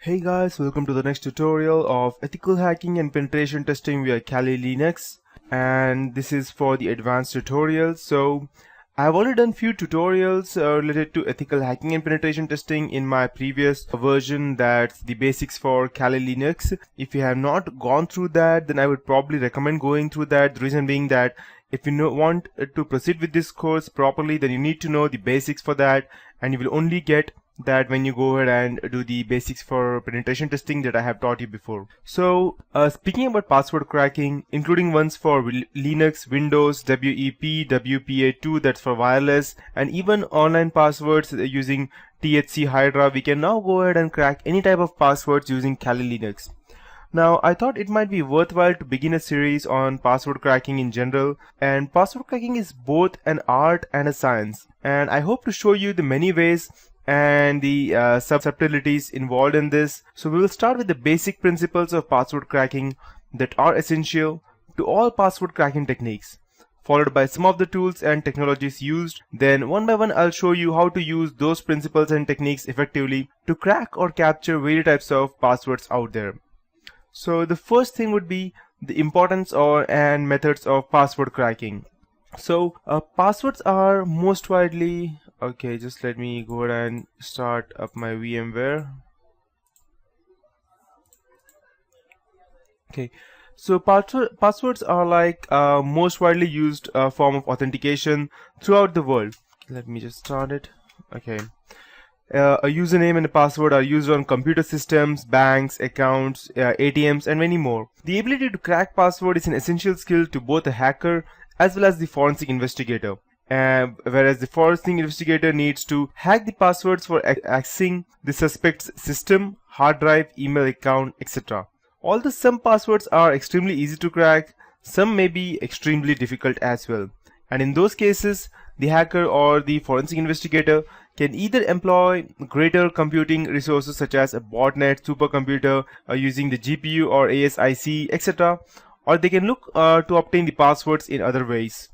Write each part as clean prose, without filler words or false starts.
Hey guys, welcome to the next tutorial of ethical hacking and penetration testing via kalilinux, and this is for the advanced tutorials. So I've already done few tutorials related to ethical hacking and penetration testing in my previous version, that's the basics for kalilinux. If you have not gone through that, then I would probably recommend going through that. The reason being that if you want to proceed with this course properly, then you need to know the basics for that, and you will only get that when you go ahead and do the basics for penetration testing that I have taught you before. So speaking about password cracking, including ones for Linux, Windows, WEP, WPA2, that's for wireless, and even online passwords using THC Hydra, we can now go ahead and crack any type of passwords using Kali Linux. Now, I thought it might be worthwhile to begin a series on password cracking in general, and password cracking is both an art and a science, and I hope to show you the many ways and the subtleties involved in this. So we will start with the basic principles of password cracking that are essential to all password cracking techniques, followed by some of the tools and technologies used. Then one by one I'll show you how to use those principles and techniques effectively to crack or capture various types of passwords out there. So the first thing would be the importance and methods of password cracking. So passwords are most widely just let me go ahead and start up my VMware. So passwords are like most widely used form of authentication throughout the world. Let me just start it. A username and a password are used on computer systems, banks, accounts, ATMs, and many more. The ability to crack password is an essential skill to both a hacker as well as the forensic investigator. Whereas the forensic investigator needs to hack the passwords for accessing the suspect's system, hard drive, email account, etc. Although some passwords are extremely easy to crack, some may be extremely difficult as well. And in those cases, the hacker or the forensic investigator can either employ greater computing resources such as a botnet, supercomputer using the GPU or ASIC, etc. or they can look to obtain the passwords in other ways.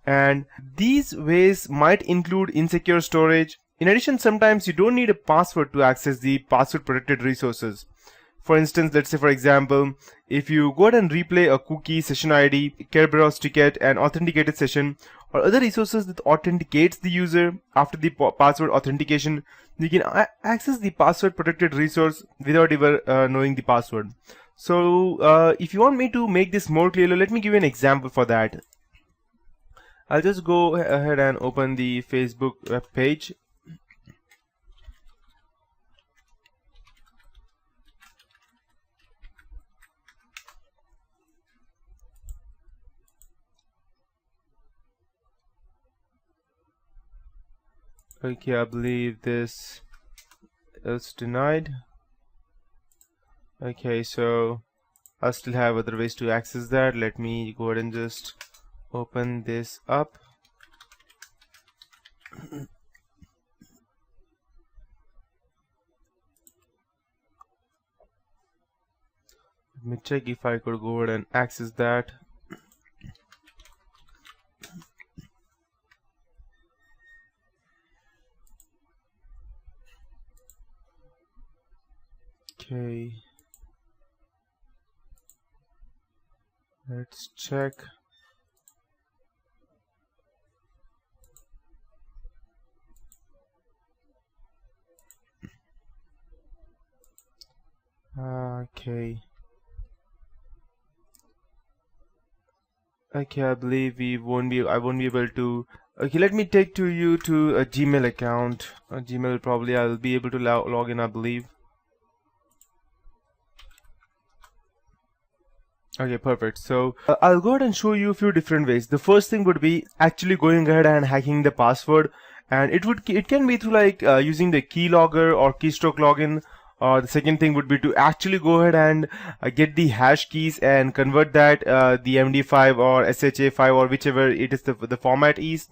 And these ways might include insecure storage. In addition, sometimes you don't need a password to access the password protected resources. For instance, let's say for example, if you go ahead and replay a cookie, session ID, Kerberos ticket, and authenticated session, or other resources that authenticates the user after the password authentication, you can access the password protected resource without ever knowing the password. So if you want me to make this more clear, let me give you an example for that. I'll just go ahead and open the Facebook web page. Okay, I believe this is denied. Okay, so I still have other ways to access that. Let me go ahead and just open this up. Let me check if I could go ahead and access that. Okay, let's check. Okay, I believe I won't be able to. Okay, let me take you to a Gmail account. Gmail probably I'll be able to log in, I believe. Okay, perfect. So I'll go ahead and show you a few different ways. The first thing would be actually going ahead and hacking the password, and it can be through like using the keylogger or keystroke login. The second thing would be to actually go ahead and get the hash keys and convert that the MD5 or SHA5 or whichever it is the format is.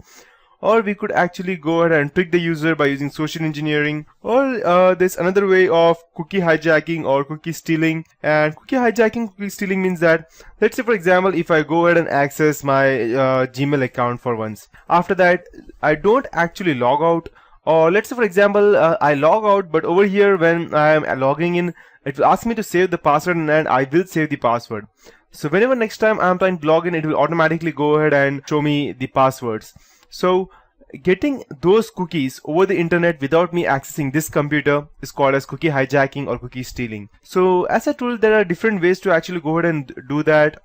Or we could actually go ahead and trick the user by using social engineering, or there's another way of cookie hijacking or cookie stealing. And cookie stealing means that, let's say for example, if I go ahead and access my Gmail account for once, after that I don't actually log out Or let's say for example, I log out, but over here when I am logging in, it will ask me to save the password, and I will save the password. So whenever next time I'm trying to log in, it will automatically go ahead and show me the passwords. So getting those cookies over the internet without me accessing this computer is called as cookie hijacking or cookie stealing. So as I told, there are different ways to actually go ahead and do that.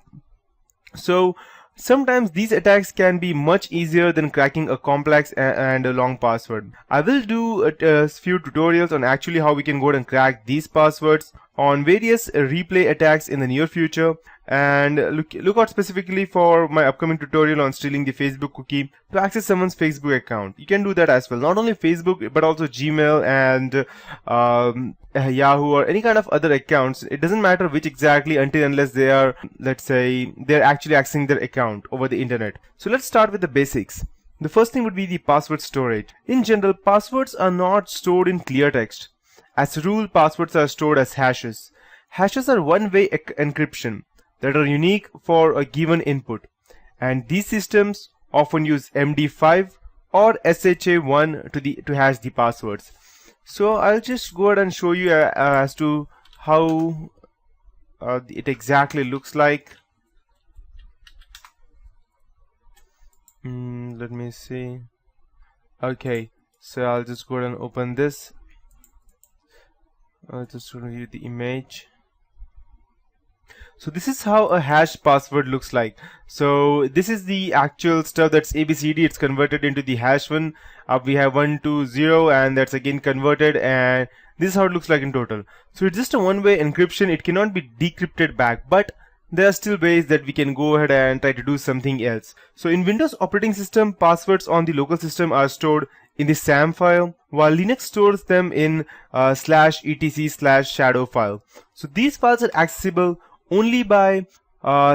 So sometimes these attacks can be much easier than cracking a complex and a long password. I will do a few tutorials on actually how we can go ahead and crack these passwords on various replay attacks in the near future, and look out specifically for my upcoming tutorial on stealing the Facebook cookie to access someone's Facebook account. You can do that as well, not only Facebook but also Gmail and Yahoo or any kind of other accounts. It doesn't matter which exactly, until unless they are, let's say, they're actually accessing their account over the internet. So let's start with the basics. The first thing would be the password storage. In general, passwords are not stored in clear text. As a rule, passwords are stored as hashes. Hashes are one-way encryption that are unique for a given input, and these systems often use MD5 or SHA-1 to hash the passwords. So I'll just go ahead and show you as to how it exactly looks like. Let me see. Okay, so I'll just go ahead and open this. I'll just show you the image. So this is how a hash password looks like. So this is the actual stuff, that's ABCD. It's converted into the hash one. We have 120, and that's again converted, and this is how it looks like in total. So it's just a one-way encryption. It cannot be decrypted back, but there are still ways that we can go ahead and try to do something else. So in Windows operating system, passwords on the local system are stored in the SAM file, while Linux stores them in /etc/shadow file. So these files are accessible only by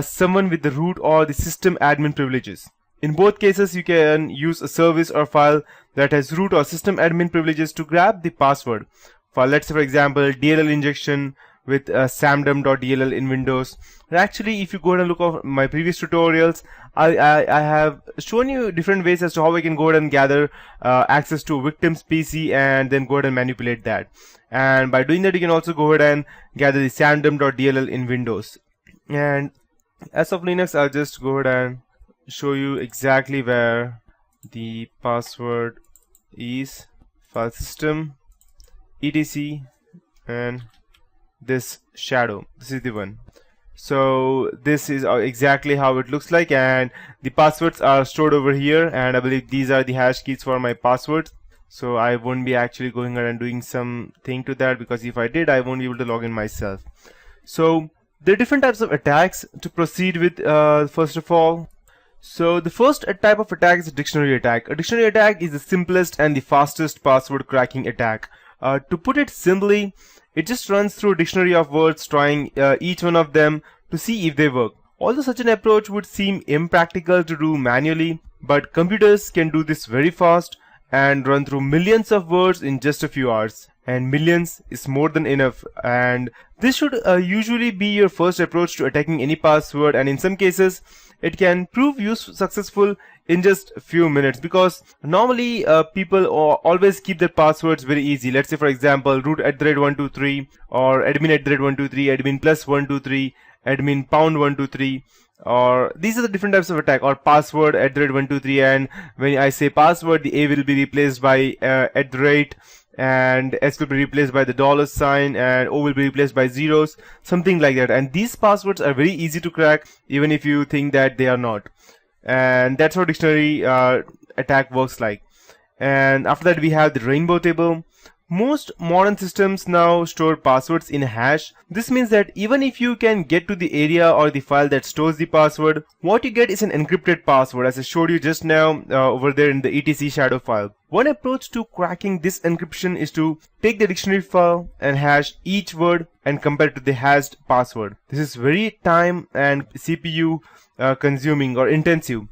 someone with the root or the system admin privileges. In both cases, you can use a service or file that has root or system admin privileges to grab the password. For, let's say for example, DLL injection with samdum.dll in Windows. And actually, if you go ahead and look at my previous tutorials, I have shown you different ways as to how we can go ahead and gather access to a victim's PC and then go ahead and manipulate that. And by doing that, you can also go ahead and gather the samdum.dll in Windows. And as of Linux, I'll just go ahead and show you exactly where the password is. File system, etc, and this shadow. This is the one. So this is exactly how it looks like, and the passwords are stored over here, and I believe these are the hash keys for my passwords. So I won't be actually going ahead and doing something to that, because if I did, I won't be able to log in myself. So there are different types of attacks to proceed with. First of all, so the first type of attack is a dictionary attack. A dictionary attack is the simplest and the fastest password cracking attack. To put it simply, it just runs through a dictionary of words, trying each one of them to see if they work. Although such an approach would seem impractical to do manually, but computers can do this very fast and run through millions of words in just a few hours. And millions is more than enough, and this should usually be your first approach to attacking any password, and in some cases it can prove successful in just a few minutes, because normally people always keep their passwords very easy. Let's say for example, root@123 or admin@123, admin +123, admin #123, or these are the different types of attack, or password@123, and when I say password, the A will be replaced by @ and S will be replaced by the $sign, and O will be replaced by zeros, something like that. And these passwords are very easy to crack, even if you think that they are not. And that's how dictionary attack works like. And after that, we have the rainbow table. Most modern systems now store passwords in a hash. This means that even if you can get to the area or the file that stores the password, what you get is an encrypted password, as I showed you just now over there in the etc shadow file. One approach to cracking this encryption is to take the dictionary file and hash each word and compare it to the hashed password. This is very time and CPU consuming or intensive.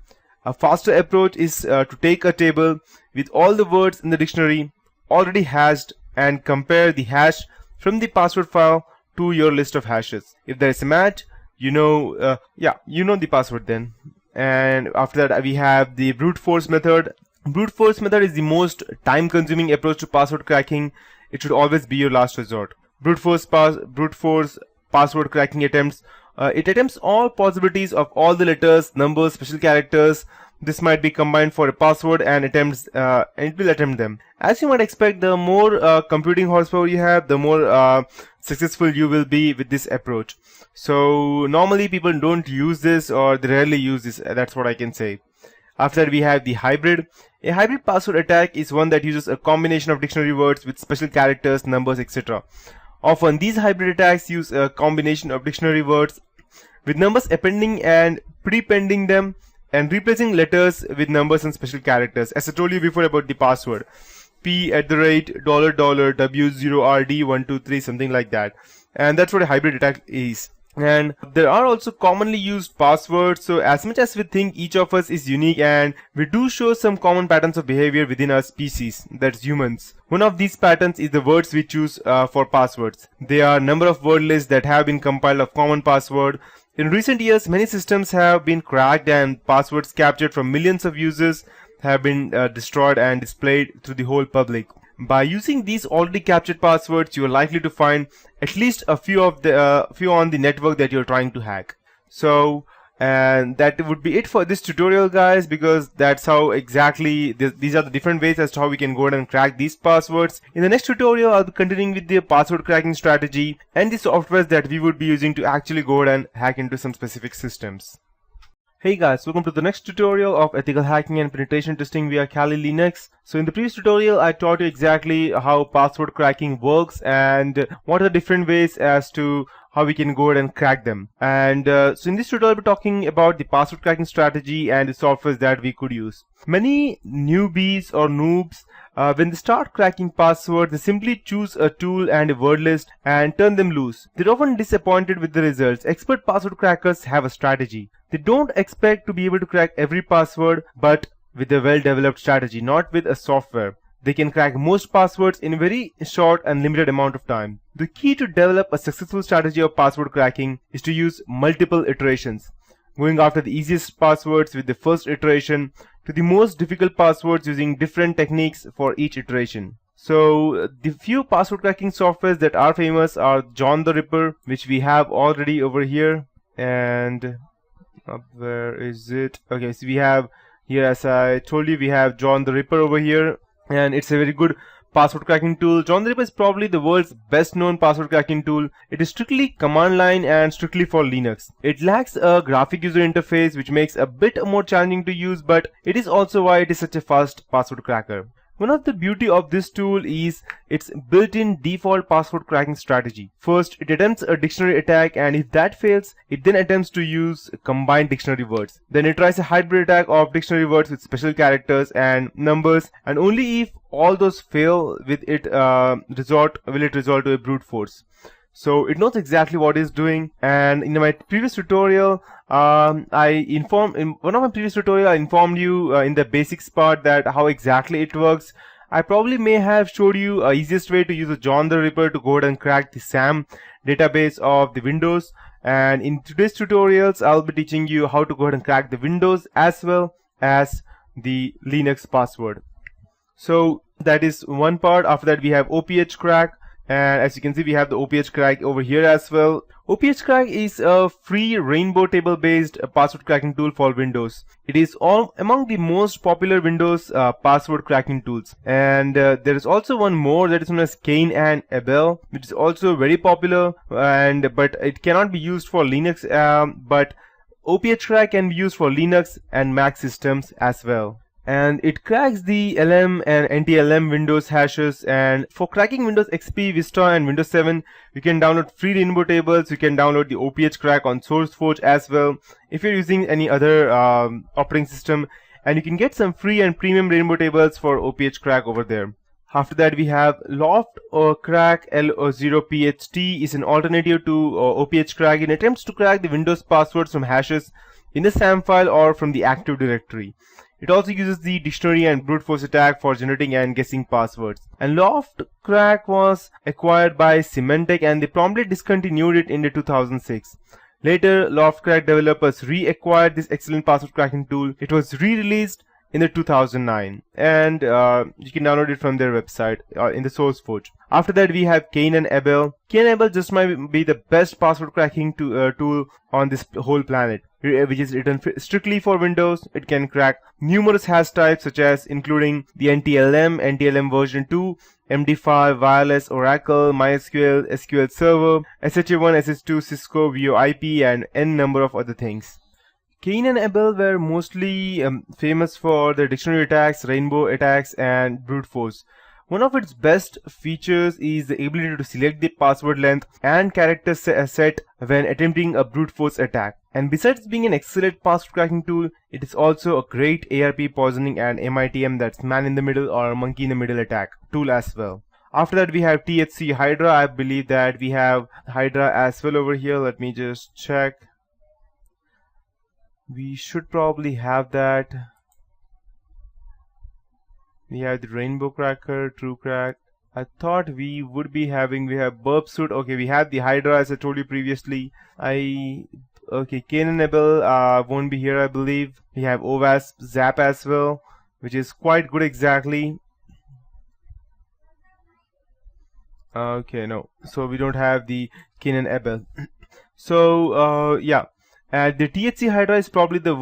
A faster approach is to take a table with all the words in the dictionary already hashed and compare the hash from the password file to your list of hashes. If there is a match, you know the password then. And after that, we have the brute force method. Brute force method is the most time consuming approach to password cracking. It should always be your last resort. Brute force password cracking attempts. It attempts all possibilities of all the letters, numbers, special characters. This might be combined for a password and it will attempt them. As you might expect, the more computing horsepower you have, the more successful you will be with this approach. So normally people don't use this, or they rarely use this. That's what I can say. After that, we have the hybrid. A hybrid password attack is one that uses a combination of dictionary words with special characters, numbers, etc. Often these hybrid attacks use a combination of dictionary words with numbers appending and prepending them, and replacing letters with numbers and special characters. As I told you before about the password, $$W0RD123, something like that. And that's what a hybrid attack is. And there are also commonly used passwords. So as much as we think each of us is unique, and we do show some common patterns of behavior within our species, that's humans. One of these patterns is the words we choose for passwords. There are a number of word lists that have been compiled of common password. In recent years, many systems have been cracked and passwords captured from millions of users have been destroyed and displayed to the whole public. By using these already captured passwords, you are likely to find at least a few on the network that you're trying to hack. So, and that would be it for this tutorial, guys, because that's how exactly these are the different ways as to how we can go ahead and crack these passwords. In the next tutorial, I'll be continuing with the password cracking strategy and the softwares that we would be using to actually go ahead and hack into some specific systems. Hey guys, welcome to the next tutorial of ethical hacking and penetration testing via kalilinux. So in the previous tutorial, I taught you exactly how password cracking works and what are the different ways as to how we can go ahead and crack them. And so in this tutorial, I'll be talking about the password cracking strategy and the softwares that we could use. Many newbies or noobs, when they start cracking passwords, they simply choose a tool and a word list and turn them loose. They're often disappointed with the results. Expert password crackers have a strategy. They don't expect to be able to crack every password, but with a well-developed strategy, not with a software. They can crack most passwords in a very short and limited amount of time. The key to develop a successful strategy of password cracking is to use multiple iterations, going after the easiest passwords with the first iteration to the most difficult passwords using different techniques for each iteration. So the few password cracking softwares that are famous are John the Ripper, which we have already over here, and where is it? Okay, so we have here, as I told you, we have John the Ripper over here, and it's a very good password cracking tool. John the Ripper is probably the world's best known password cracking tool. It is strictly command line and strictly for Linux. It lacks a graphic user interface, which makes it a bit more challenging to use, but it is also why it is such a fast password cracker. One of the beauty of this tool is its built-in default password cracking strategy. First, it attempts a dictionary attack, and if that fails, it then attempts to use combined dictionary words. Then it tries a hybrid attack of dictionary words with special characters and numbers, and only if all those fail will it resort to a brute force. So it knows exactly what it's doing. And in my previous tutorial, I informed you in the basics part that how exactly it works. I probably may have showed you a easiest way to use a John the Ripper to go ahead and crack the SAM database of the Windows. And in today's tutorials, I'll be teaching you how to go ahead and crack the Windows as well as the Linux password. So that is one part. After that, we have OPH crack. And as you can see, we have the OPH crack over here as well. OPH crack is a free rainbow table based password cracking tool for Windows. It is among the most popular Windows password cracking tools. And there is also one more that is known as Cain and Abel, which is also very popular, but it cannot be used for Linux, but OPH crack can be used for Linux and Mac systems as well. And it cracks the LM and NTLM Windows hashes. And for cracking Windows XP, Vista and Windows 7, you can download free rainbow tables. You can download the OPH crack on SourceForge as well if you're using any other operating system, and you can get some free and premium rainbow tables for OPH crack over there. After that, we have Loft or Crack L0PHT is an alternative to OPH crack. It attempts to crack the Windows passwords from hashes in the SAM file or from the Active Directory. It also uses the dictionary and brute force attack for generating and guessing passwords. And Loft Crack was acquired by Symantec, and they promptly discontinued it in 2006. Later, Loft Crack developers reacquired this excellent password cracking tool. It was re-released in the 2009, and you can download it from their website in the source code. After that, we have Cain and Abel. Cain and Abel just might be the best password cracking tool on this whole planet, which is written strictly for Windows. It can crack numerous hash types such as including the NTLM, NTLM version 2, MD5, Wireless, Oracle, MySQL, SQL Server, SHA1, SH2, Cisco, VoIP, and n number of other things. Cain and Abel were mostly famous for their dictionary attacks, rainbow attacks, and brute force. One of its best features is the ability to select the password length and character set when attempting a brute force attack. And besides being an excellent password cracking tool, it is also a great ARP poisoning and MITM, that's man in the middle or monkey in the middle attack tool as well. After that, we have THC Hydra. I believe that we have Hydra as well over here. Let me just check. We should probably have that. We have the Rainbow Cracker, True Crack. I thought we would be having, we have Burp Suit. Okay, we have the Hydra as I told you previously. Okay, Cain and Abel won't be here, I believe. We have OWASP, Zap as well, which is quite good exactly. Okay, no. So we don't have the Cain and Abel. So, yeah. The THC Hydra is probably the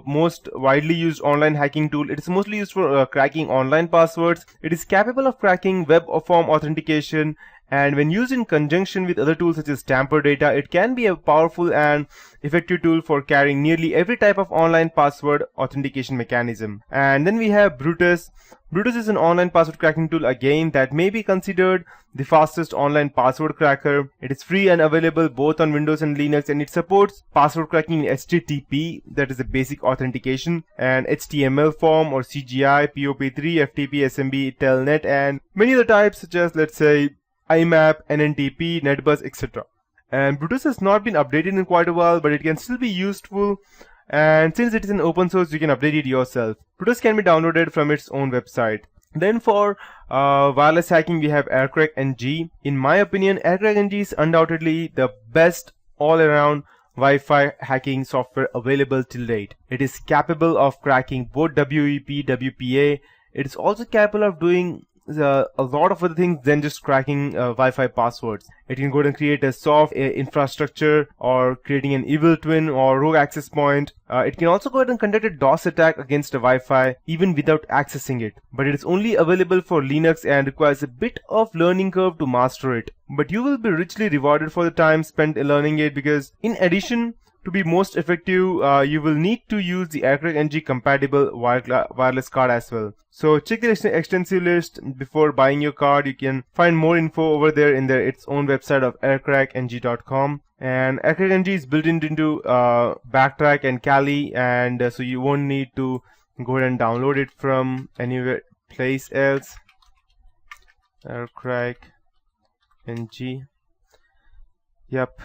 most widely used online hacking tool. It is mostly used for cracking online passwords. It is capable of cracking web form authentication, and when used in conjunction with other tools such as tamper data, it can be a powerful and effective tool for carrying nearly every type of online password authentication mechanism. And then we have Brutus. Brutus is an online password cracking tool again that may be considered the fastest online password cracker. It is free and available both on Windows and Linux, and it supports password cracking in HTTP, that is the basic authentication, and HTML form or CGI, POP3, FTP, SMB, Telnet, and many other types such as, let's say, IMAP, NNTP, NetBus, etc. And Brutus has not been updated in quite a while, but it can still be useful. And since it is an open source, you can update it yourself. Brutus can be downloaded from its own website. Then for wireless hacking, we have Aircrack NG. In my opinion, Aircrack NG is undoubtedly the best all-around Wi-Fi hacking software available till date. It is capable of cracking both WEP, WPA. It is also capable of doing a lot of other things than just cracking Wi-Fi passwords. It can go and create a soft infrastructure, or creating an evil twin or rogue access point. It can also go ahead and conduct a DOS attack against a Wi-Fi even without accessing it. But it is only available for Linux and requires a bit of learning curve to master it. But you will be richly rewarded for the time spent learning it, because in addition to be most effective, you will need to use the Aircrack NG compatible wireless card as well. So check the extensive list before buying your card. You can find more info over there in its own website of aircrackng.com. And Aircrack NG is built into Backtrack and Kali, and so you won't need to go ahead and download it from anywhere place else. Aircrack NG. Yep,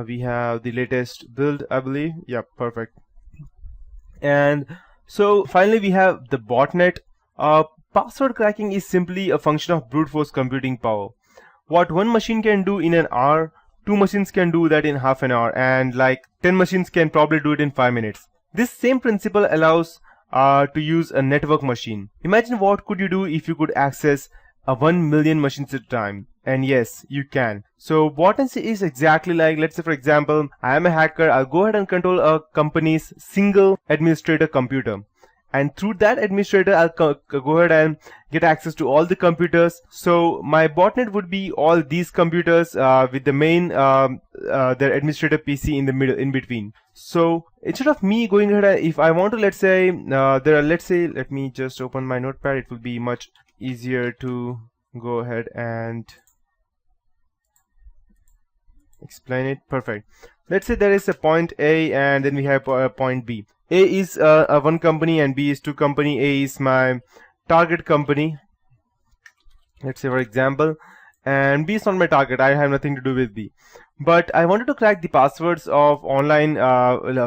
we have the latest build, I believe. Yep, perfect. And so finally we have the botnet. Password cracking is simply a function of brute force computing power. What one machine can do in an hour, two machines can do that in half an hour, and like 10 machines can probably do it in 5 minutes. This same principle allows to use a network machine. Imagine what could you do if you could access 1 million machines at a time. And yes, you can. So botnet is exactly like, let's say for example, I am a hacker. I'll go ahead and control a company's single administrator computer, and through that administrator I'll go ahead and get access to all the computers. So my botnet would be all these computers with the main their administrator PC in the middle, in between. So instead of me going ahead, if I want to, let's say let me just open my notepad. It will be much easier to go ahead and explain it. Perfect. Let's say there is a point A, and then we have a point B. A is one company and B is two company. A is my target company, let's say for example, and B is not my target. I have nothing to do with B. But I wanted to crack the passwords of online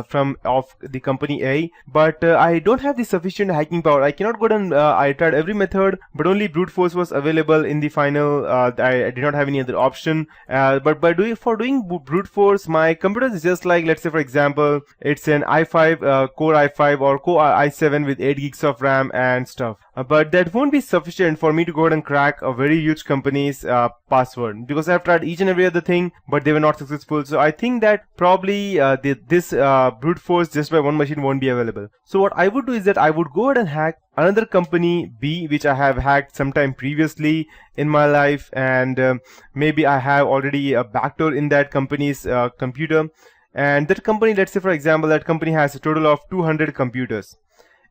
from of the company A, but I don't have the sufficient hacking power. I cannot go and I tried every method, but only brute force was available in the final. I did not have any other option. But by doing brute force, my computer is just like, let's say for example, it's an i5 Core i5 or Core i7 with 8 gigs of RAM and stuff. But that won't be sufficient for me to go ahead and crack a very huge company's password, because I've tried each and every other thing, but they were not successful. So I think that probably this brute force just by one machine won't be available. So what I would do is that I would go ahead and hack another company B, which I have hacked sometime previously in my life, and maybe I have already a backdoor in that company's computer. And that company, let's say for example, that company has a total of 200 computers.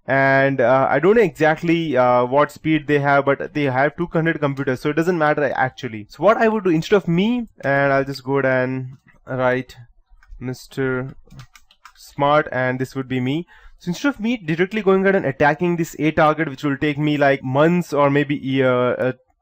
And I don't know exactly what speed they have, but they have 200 computers, so it doesn't matter actually. So what I would do instead of me, and I'll just go ahead and write Mr. Smart, and this would be me. So instead of me directly going ahead and attacking this A target, which will take me like months or maybe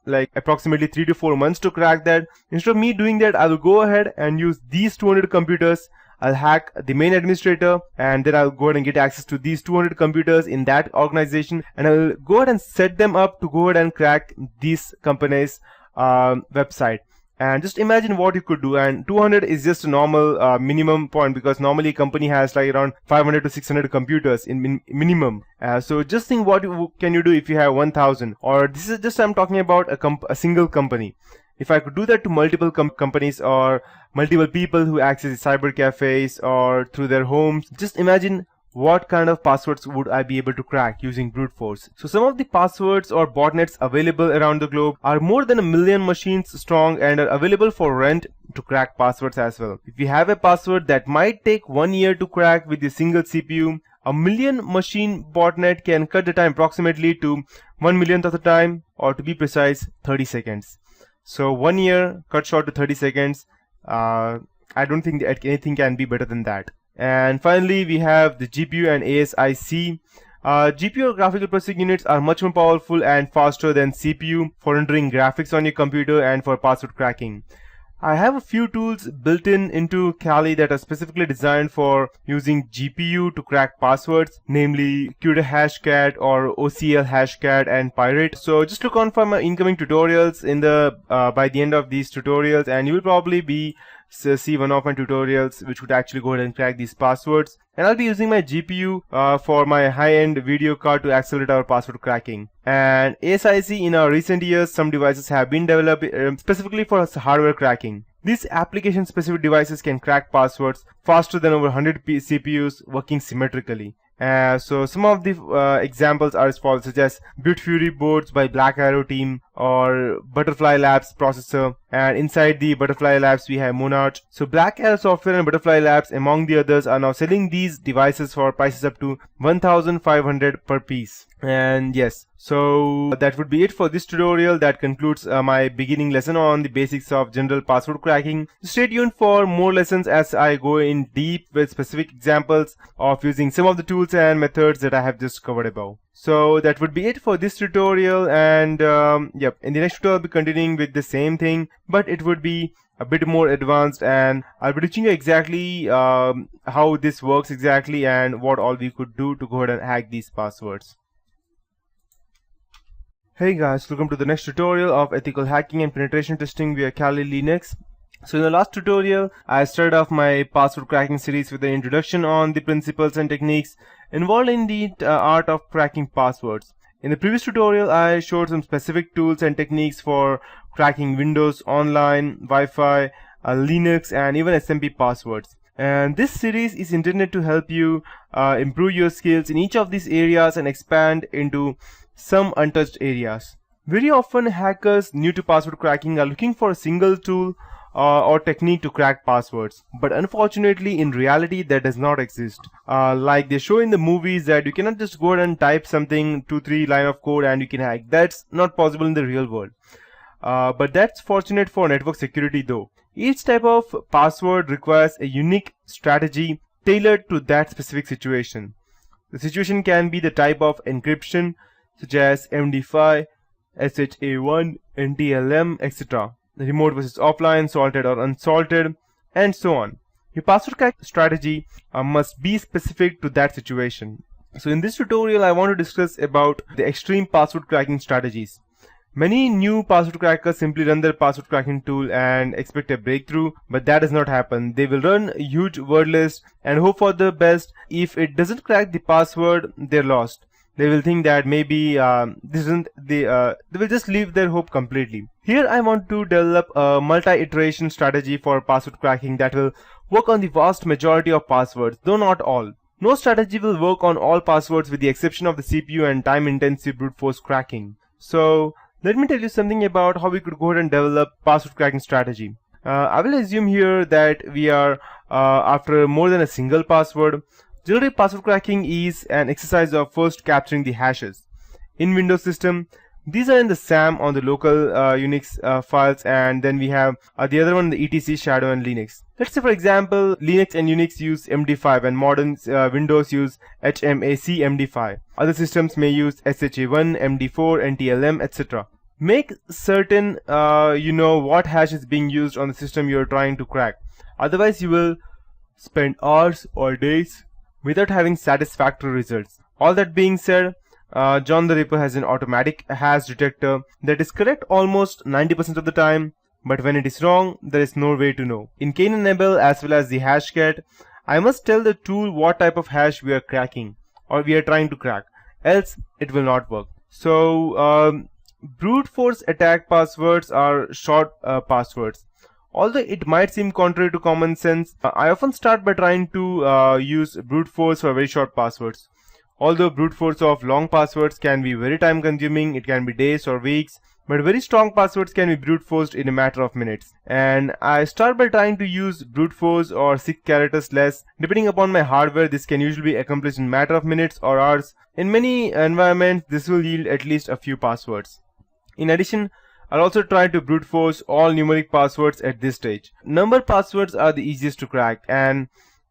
like approximately 3 to 4 months to crack that, instead of me doing that, I will go ahead and use these 200 computers. I'll hack the main administrator, and then I'll go ahead and get access to these 200 computers in that organization, and I'll go ahead and set them up to go ahead and crack this company's website. And just imagine what you could do. And 200 is just a normal minimum point, because normally a company has like around 500 to 600 computers in minimum. So just think what can you do if you have 1000, or this is just I'm talking about a single company. If I could do that to multiple companies or multiple people who access cyber cafes or through their homes, just imagine what kind of passwords would I be able to crack using brute force. So some of the passwords or botnets available around the globe are more than 1 million machines strong and are available for rent to crack passwords as well. If you have a password that might take 1 year to crack with a single CPU, a 1 million machine botnet can cut the time approximately to 1 millionth of the time, or to be precise, 30 seconds. So 1 year cut short to 30 seconds. I don't think that anything can be better than that. And finally, we have the GPU and ASIC. GPU or graphical processing units are much more powerful and faster than CPU for rendering graphics on your computer and for password cracking. I have a few tools built into Kali that are specifically designed for using GPU to crack passwords, namely CUDA Hashcat or OCL Hashcat and Pirate. So just look on for my incoming tutorials in the by the end of these tutorials, and you will probably see one of my tutorials which would actually go ahead and crack these passwords. And I'll be using my GPU for my high-end video card to accelerate our password cracking. And ASIC, in our recent years, some devices have been developed specifically for hardware cracking. These application-specific devices can crack passwords faster than over 100 CPUs working symmetrically. So some of the examples are as follows, such as Bitfury boards by Black Arrow team or Butterfly Labs processor, and inside the Butterfly Labs we have Monarch. So Black Arrow Software and Butterfly Labs, among the others, are now selling these devices for prices up to 1,500 per piece. And yes, so that would be it for this tutorial. That concludes my beginning lesson on the basics of general password cracking. Stay tuned for more lessons as I go in deep with specific examples of using some of the tools and methods that I have just covered above. So that would be it for this tutorial, and yep, in the next tutorial I'll be continuing with the same thing, but it would be a bit more advanced, and I'll be teaching you exactly how this works exactly and what all we could do to go ahead and hack these passwords. Hey guys, welcome to the next tutorial of ethical hacking and penetration testing via Kali Linux. So in the last tutorial, I started off my password cracking series with an introduction on the principles and techniques involved in the art of cracking passwords. In the previous tutorial, I showed some specific tools and techniques for cracking Windows, online, Wi-Fi, Linux, and even SMP passwords. And this series is intended to help you improve your skills in each of these areas and expand into some untouched areas. Very often, hackers new to password cracking are looking for a single tool or technique to crack passwords, but unfortunately in reality that does not exist. Like they show in the movies that you cannot just go ahead and type something 2-3 line of code and you can hack. That's not possible in the real world. But that's fortunate for network security though. Each type of password requires a unique strategy tailored to that specific situation. The situation can be the type of encryption such as MD5, SHA1, NTLM, etc. remote versus offline, salted or unsalted, and so on. Your password crack strategy must be specific to that situation. So in this tutorial, I want to discuss about the extreme password cracking strategies. Many new password crackers simply run their password cracking tool and expect a breakthrough, but that does not happen. They will run a huge word list and hope for the best. If it doesn't crack the password, they're lost. They will think that maybe this isn't they will just leave their hope completely. Here I want to develop a multi-iteration strategy for password cracking that will work on the vast majority of passwords, though not all. No strategy will work on all passwords with the exception of the CPU and time-intensive brute force cracking. So let me tell you something about how we could go ahead and develop password cracking strategy. I will assume here that we are after more than a single password. Generally, password cracking is an exercise of first capturing the hashes. In Windows system, these are in the SAM on the local Unix files, and then we have the other one, the etc, shadow, and Linux. Let's say, for example, Linux and Unix use MD5 and modern Windows use HMAC MD5. Other systems may use SHA1, MD4, NTLM, etc. Make certain you know what hash is being used on the system you are trying to crack. Otherwise, you will spend hours or days without having satisfactory results. All that being said, John the Ripper has an automatic hash detector that is correct almost 90% of the time, but when it is wrong, there is no way to know. In Kalilinux as well as the hashcat, I must tell the tool what type of hash we are cracking or we are trying to crack, else it will not work. So brute force attack passwords are short passwords. Although it might seem contrary to common sense, I often start by trying to use brute force for very short passwords. Although brute force of long passwords can be very time consuming, it can be days or weeks, but very strong passwords can be brute forced in a matter of minutes. And I start by trying to use brute force or 6 characters less. Depending upon my hardware, this can usually be accomplished in a matter of minutes or hours. In many environments, this will yield at least a few passwords. In addition, I'll also try to brute force all numeric passwords at this stage. Number passwords are the easiest to crack, and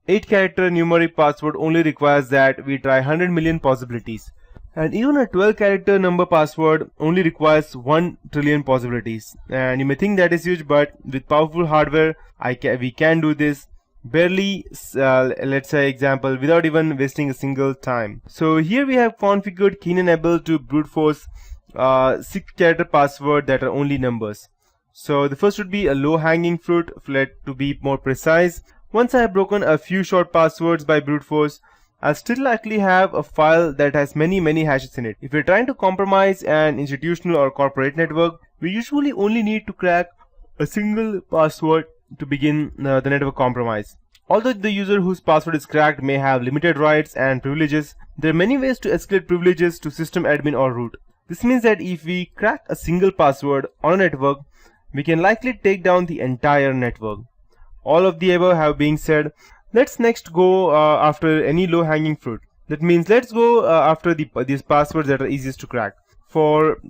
8-character numeric password only requires that we try 100 million possibilities. And even a 12-character number password only requires 1 trillion possibilities. And you may think that is huge, but with powerful hardware, we can do this barely, let's say example, without even wasting a single time. So here we have configured keen enable to brute force 6-character password that are only numbers. So the first would be a low hanging fruit, to be more precise. Once I have broken a few short passwords by brute force, I'll still likely have a file that has many hashes in it. If you're trying to compromise an institutional or corporate network, we usually only need to crack a single password to begin the network compromise. Although the user whose password is cracked may have limited rights and privileges, there are many ways to escalate privileges to system admin or root. This means that if we crack a single password on a network, we can likely take down the entire network. All of the above have been said, let's next go after any low-hanging fruit. That means let's go after these passwords that are easiest to crack. For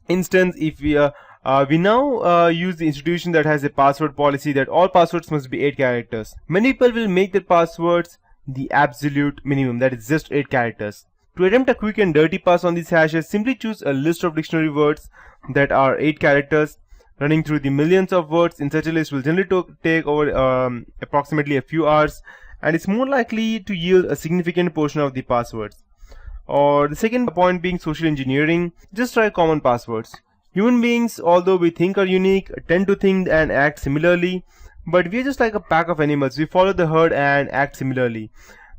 instance, if we now use the institution that has a password policy that all passwords must be 8 characters. Many people will make their passwords the absolute minimum, that is just 8 characters. To attempt a quick and dirty pass on these hashes, simply choose a list of dictionary words that are 8 characters. Running through the millions of words in such a list will generally take over approximately a few hours, and it's more likely to yield a significant portion of the passwords. Or the second point being social engineering, just try common passwords. Human beings, although we think are unique, tend to think and act similarly, but we're just like a pack of animals. We follow the herd and act similarly.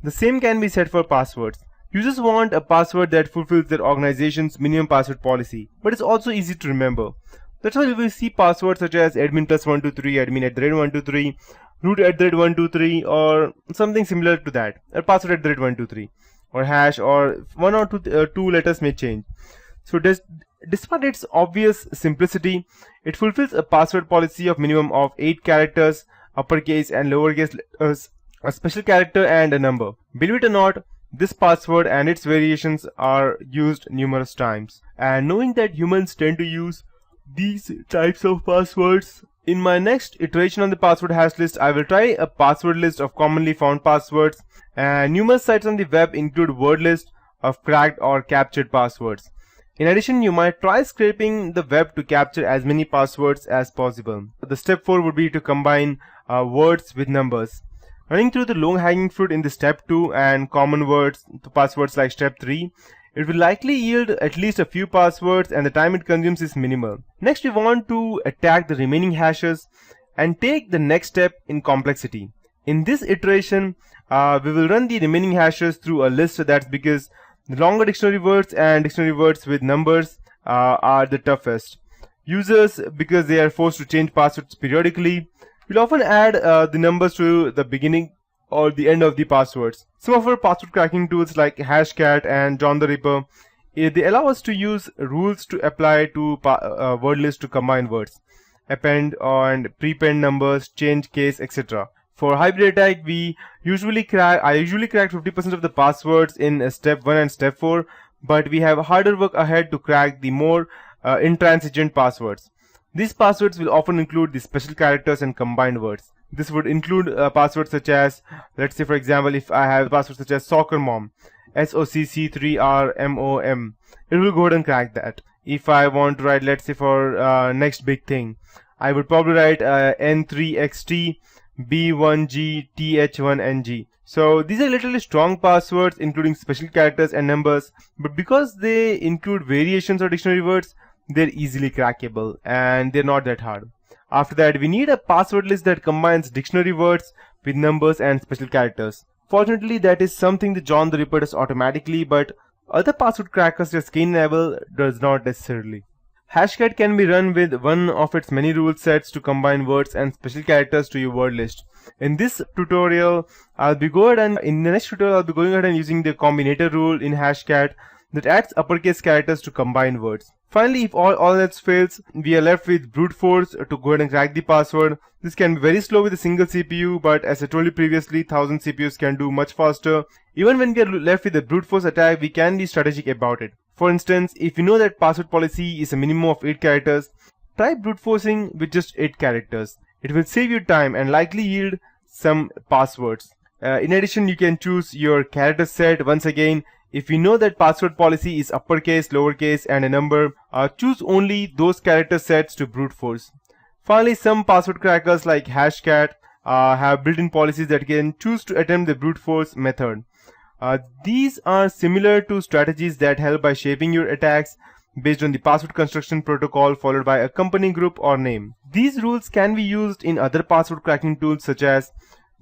The same can be said for passwords. Users want a password that fulfills their organization's minimum password policy, but it's also easy to remember. That's why we will see passwords such as admin plus 123, admin at the rate 123, root at the rate 123, or something similar to that, or password at the rate 123, or hash, or one or two letters may change. So despite its obvious simplicity, it fulfills a password policy of minimum of 8 characters, uppercase and lowercase letters, a special character and a number. Believe it or not, this password and its variations are used numerous times. And knowing that humans tend to use these types of passwords, in my next iteration on the password hash list, I will try a password list of commonly found passwords, and numerous sites on the web include word list of cracked or captured passwords. In addition, you might try scraping the web to capture as many passwords as possible. The step 4 would be to combine words with numbers. Running through the low hanging fruit in the step 2 and common words to passwords like step 3, it will likely yield at least a few passwords and the time it consumes is minimal. Next, we want to attack the remaining hashes and take the next step in complexity. In this iteration, we will run the remaining hashes through a list. That's because the longer dictionary words and dictionary words with numbers are the toughest. Users, because they are forced to change passwords periodically, will often add the numbers to the beginning or the end of the passwords. Some of our password cracking tools like Hashcat and John the Ripper, they allow us to use rules to apply to word list to combine words, append and prepend numbers, change case, etc. For hybrid attack, I usually crack 50% of the passwords in step 1 and step 4, but we have harder work ahead to crack the more intransigent passwords. These passwords will often include the special characters and combined words. This would include passwords such as, let's say for example, if I have passwords such as soccer mom, SOCC3RMOM, it will go ahead and crack that. If I want to write, let's say for next big thing, I would probably write N3XT B1GTH1NG. So these are literally strong passwords including special characters and numbers, but because they include variations of dictionary words, they're easily crackable and they're not that hard. After that, we need a password list that combines dictionary words with numbers and special characters. Fortunately, that is something that John the Ripper does automatically, but other password crackers such as Kane does not necessarily. Hashcat can be run with one of its many rule sets to combine words and special characters to your word list. In this tutorial, in the next tutorial, I'll be going ahead and using the combinator rule in Hashcat that adds uppercase characters to combine words. Finally, if all else fails, we are left with brute force to go ahead and crack the password. This can be very slow with a single CPU, but as I told you previously, 1000 CPUs can do much faster. Even when we are left with a brute force attack, we can be strategic about it. For instance, if you know that password policy is a minimum of 8 characters, try brute forcing with just 8 characters. It will save you time and likely yield some passwords. In addition, you can choose your character set. Once again, if you know that password policy is uppercase, lowercase and a number, choose only those character sets to brute force. Finally, some password crackers like Hashcat have built-in policies that can choose to attempt the brute force method. These are similar to strategies that help by shaping your attacks based on the password construction protocol followed by a company group or name. These rules can be used in other password cracking tools such as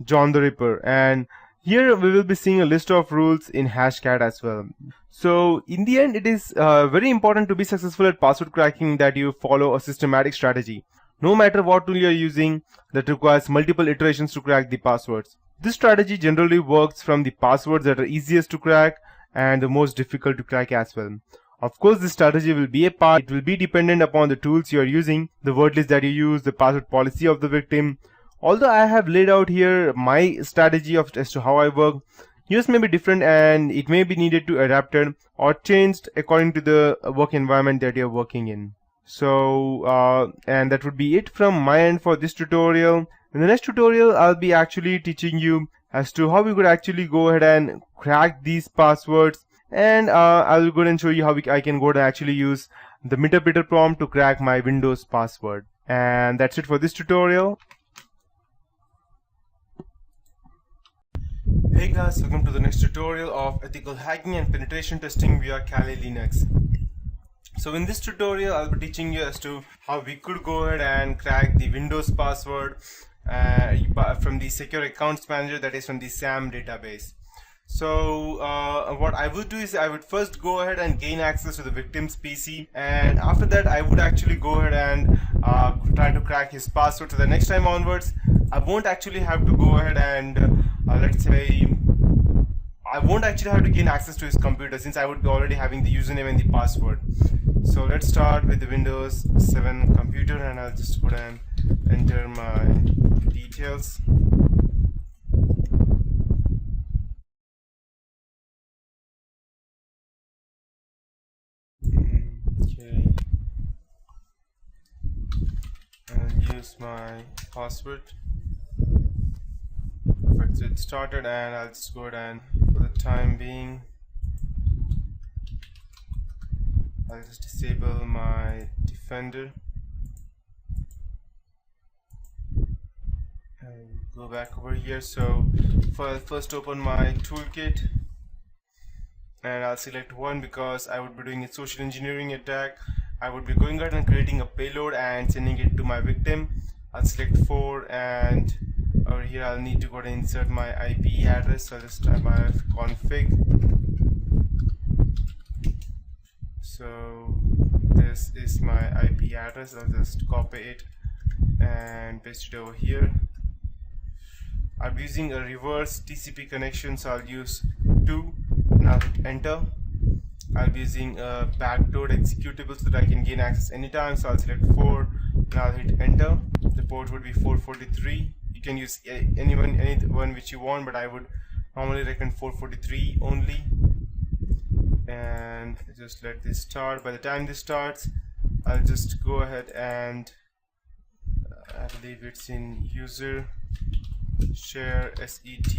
John the Ripper, and here we will be seeing a list of rules in Hashcat as well. So in the end, it is very important to be successful at password cracking that you follow a systematic strategy. No matter what tool you are using that requires multiple iterations to crack the passwords. This strategy generally works from the passwords that are easiest to crack and the most difficult to crack as well. Of course, this strategy will be it will be dependent upon the tools you are using, the word list that you use, the password policy of the victim. Although I have laid out here my strategy as to how I work, yours may be different and it may be needed to adapted or changed according to the work environment that you're working in. So, and that would be it from my end for this tutorial. In the next tutorial, I'll be actually teaching you as to how we could actually go ahead and crack these passwords, and I'll go ahead and show you how I can go ahead and actually use the interpreter prompt to crack my Windows password. And that's it for this tutorial. Hey guys, welcome to the next tutorial of ethical hacking and penetration testing via kalilinux. So in this tutorial, I'll be teaching you as to how we could go ahead and crack the Windows password from the secure accounts manager, that is from the SAM database. So what I would do is I would first go ahead and gain access to the victim's PC, and after that I would actually go ahead and try to crack his password. So the next time onwards, I won't actually have to go ahead and let's say I won't actually have to gain access to his computer, since I would be already having the username and the password. So let's start with the Windows 7 computer, and I'll just go ahead and enter my details. Okay, I'll use my password. Perfect, so it started, and I'll just go ahead and for the time being I'll just disable my Defender. And go back over here. So I'll first open my toolkit, and I'll select 1 because I would be doing a social engineering attack. I would be going out and creating a payload and sending it to my victim. I'll select 4, and over here I'll need to go and insert my IP address. So I'll just type my config. So this is my IP address. I'll just copy it and paste it over here. I'll be using a reverse TCP connection, so I'll use 2 and I'll hit enter. I'll be using a backdoor executable so that I can gain access anytime, so I'll select 4 and I'll hit enter. The port would be 443. You can use any one which you want, but I would normally recommend 443 only. And just let this start. By the time this starts, I'll just go ahead and I believe it's in user share set.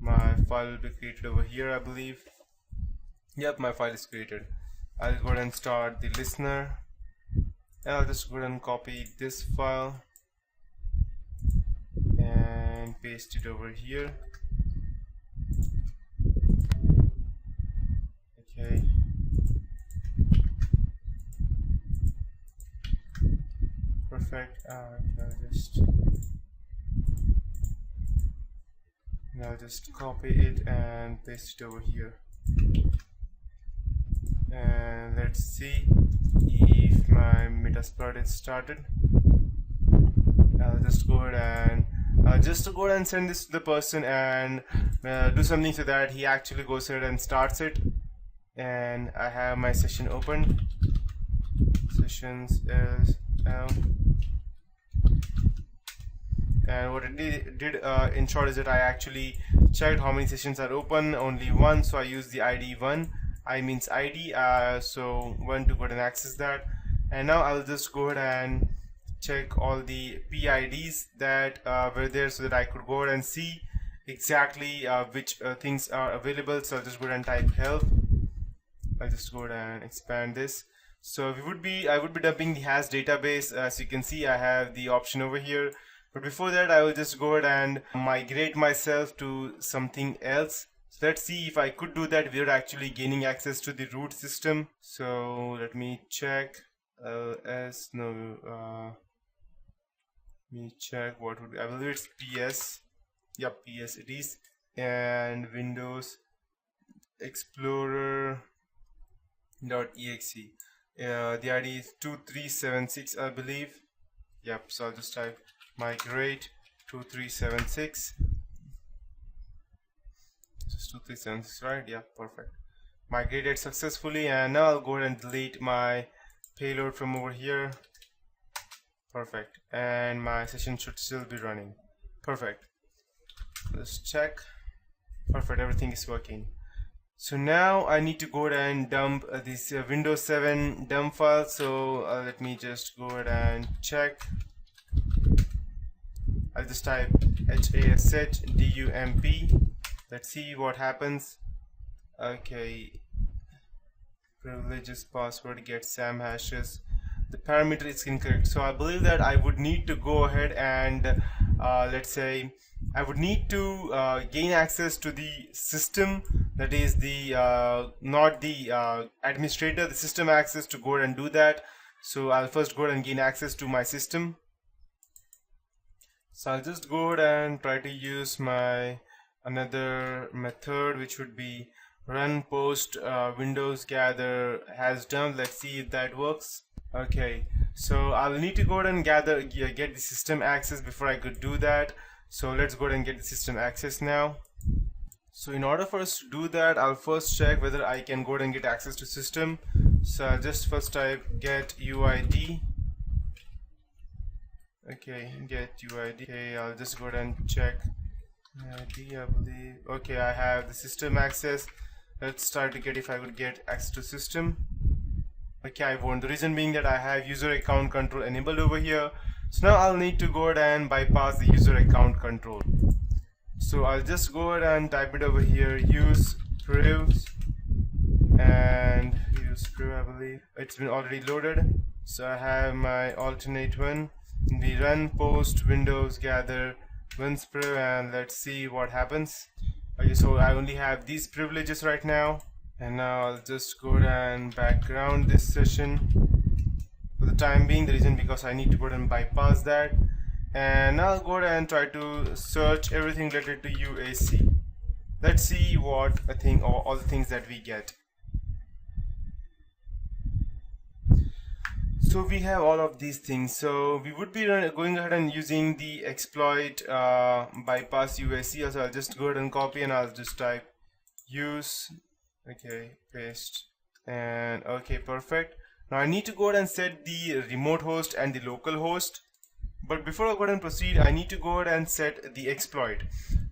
My file will be created over here, I believe. Yep, my file is created. I'll go ahead and start the listener, and I'll just go ahead and copy this file and paste it over here. Okay. Perfect. I'll just copy it and paste it over here. And let's see if my Metasploit is started. I'll just go ahead and send this to the person and do something so that he actually goes ahead and starts it. And I have my session open. Sessions SL. And what it did in short is that I actually checked how many sessions are open. Only 1, so I use the ID 1. I means ID, so 1 to go ahead and access that. And now I'll just go ahead and check all the PIDs that were there so that I could go ahead and see exactly which things are available. So I'll just go ahead and type help. I'll just go ahead and expand this. So I would be dumping the hash database. As you can see, I have the option over here. But before that, I will just go ahead and migrate myself to something else. So let's see if I could do that without actually gaining access to the root system. So let me check. Let me check what would be. I believe it's PS. Yep, PS it is. And Windows Explorer.exe. The ID is 2376, I believe. Yep. So I'll just type migrate 2376. Just 2376, right? Yeah, perfect. Migrated successfully, and now I'll go ahead and delete my payload from over here. Perfect. And my session should still be running. Perfect. Let's check. Perfect, everything is working. So now I need to go ahead and dump this Windows 7 dump file. So let me just go ahead and check. I'll just type HASH-DUMP. Let's see what happens. Okay. Privileges password get SAM hashes. The parameter is incorrect. So I believe that I would need to go ahead and let's say I would need to gain access to the system, that is the not the administrator, the system access to go ahead and do that. So I'll first go ahead and gain access to my system. So I'll just go ahead and try to use my another method, which would be run post windows gather has done. Let's see if that works. Okay, so I'll need to go ahead and get the system access before I could do that. So let's go ahead and get the system access now. So in order for us to do that, I'll first check whether I can go ahead and get access to system. So I'll just first type get UID. Okay, get UID. Okay, I'll just go ahead and check ID, I believe. Okay, I have the system access. Let's try to get if I could get access to system. Okay, I won't. The reason being that I have user account control enabled over here. So now I'll need to go ahead and bypass the user account control. So I'll just go ahead and type it over here, use privs and use sprue, I believe. It's been already loaded. So I have my alternate one. We run post windows gather WinSprue and let's see what happens. Okay, so I only have these privileges right now, and now I'll just go and background this session for the time being. The reason because I need to go and bypass that, and now I'll go and try to search everything related to UAC. Let's see what I think, or all the things that we get. So we have all of these things. So we would be going ahead and using the exploit bypass UAC. So I'll just go ahead and copy, and I'll just type use. Okay, paste, and okay, perfect. Now I need to go ahead and set the remote host and the local host. But before I go ahead and proceed, I need to go ahead and set the exploit.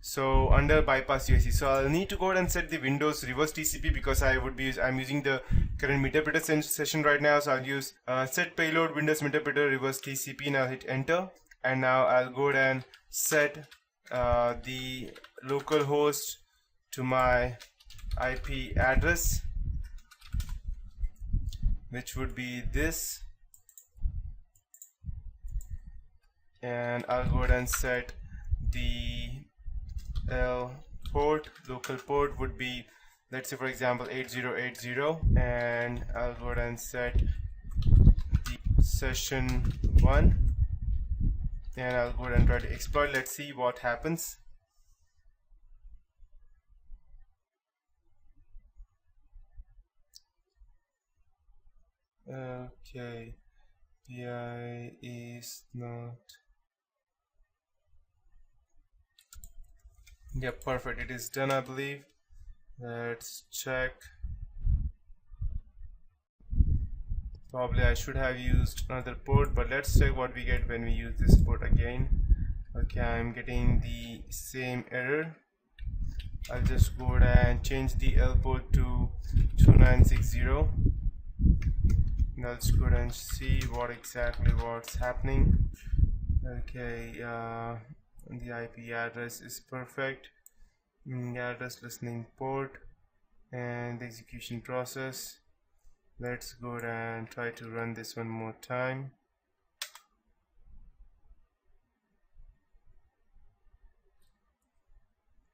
So under bypass UAC, so I'll need to go ahead and set the Windows reverse TCP because I'm using the current meterpreter session right now. So I'll use set payload Windows meterpreter reverse TCP, and I'll hit enter. And now I'll go ahead and set the local host to my IP address, which would be this. And I'll go ahead and set the port. Local port would be, let's say for example 8080, and I'll go ahead and set the session 1, and I'll go ahead and try to exploit. Let's see what happens. Okay, PI is not. Yeah, perfect. It is done, I believe. Let's check. Probably I should have used another port, but let's check what we get when we use this port again. Okay, I'm getting the same error. I'll just go ahead and change the L port to 2960. Now let's go ahead and see what's happening. Okay, the IP address is perfect. Address listening port and the execution process. Let's go ahead and try to run this one more time.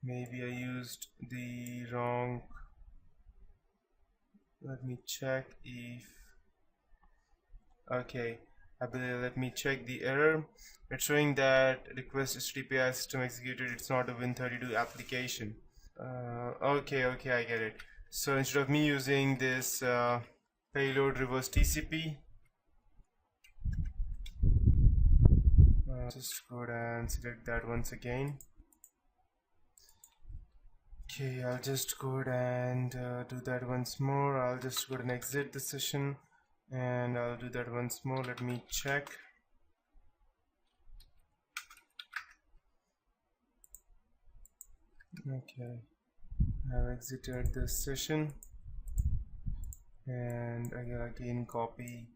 Maybe I used the wrong. Let me check if. Okay, I believe, let me check the error. It's showing that request HTTP system executed. It's not a Win32 application. Okay, I get it. So instead of me using this payload reverse TCP, just go ahead and select that once again. Okay, I'll just go ahead and do that once more. I'll just go ahead and exit the session, and I'll do that once more. Let me check. Okay, I've exited this session, and again copy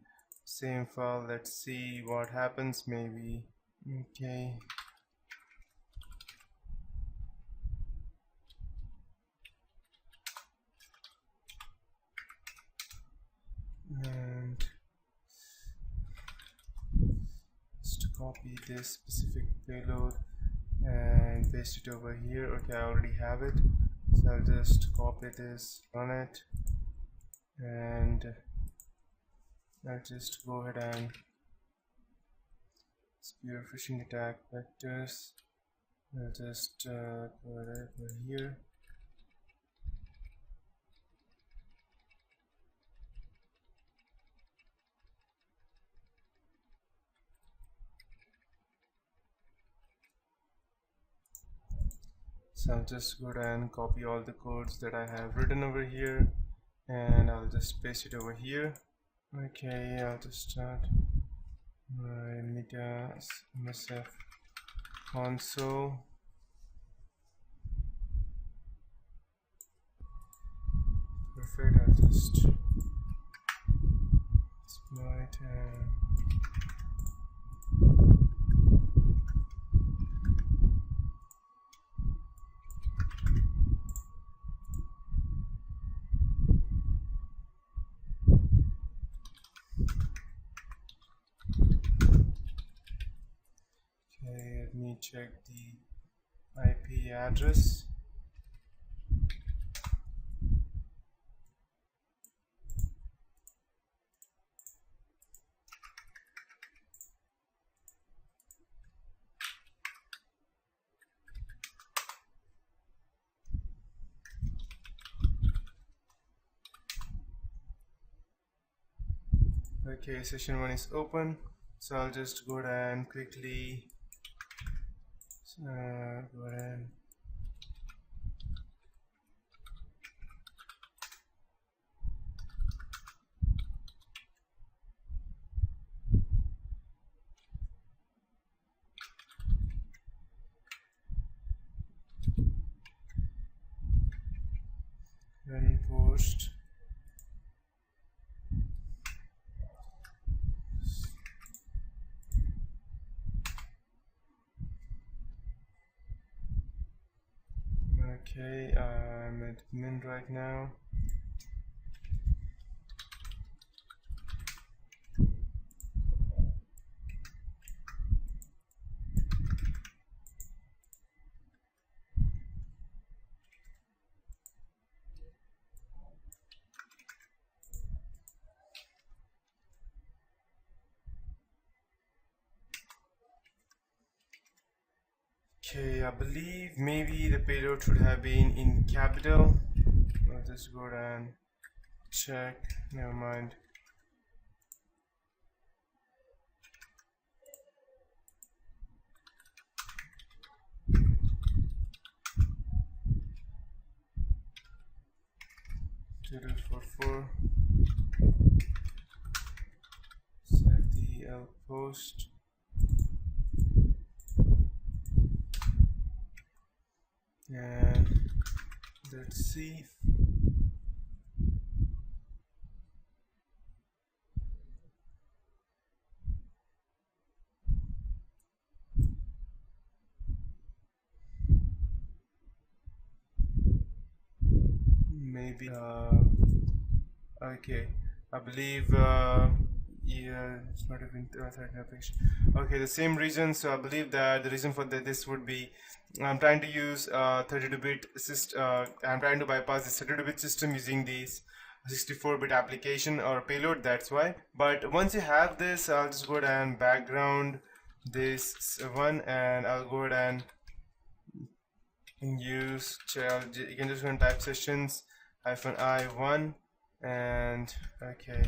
same file. Let's see what happens. Maybe. Okay, and just copy this specific payload and paste it over here. Okay, I already have it, so I'll just copy this, run it, and I'll just go ahead and spear phishing attack vectors. I'll just go ahead over here. So I'll just go ahead and copy all the codes that I have written over here, and I'll just paste it over here. Okay, I'll just start my media MSF console. Perfect. I'll just exploit and check the IP address. Okay, session 1 is open, so I'll just go ahead and quickly go ahead and post. Okay, I'm at admin right now. Okay, I believe maybe the payload should have been in capital. I'll just go and check. Never mind. .44. CeWL post. And let's see. Maybe okay, I believe yeah, it's not even thread application. Okay, the same reason. So I believe that the reason for this would be I'm trying to use 32-bit system. I'm trying to bypass the 32-bit system using this 64-bit application or payload. That's why. But once you have this, I'll just go ahead and background this one, and I'll go ahead and use child. You can just go and type sessions -i1 and okay,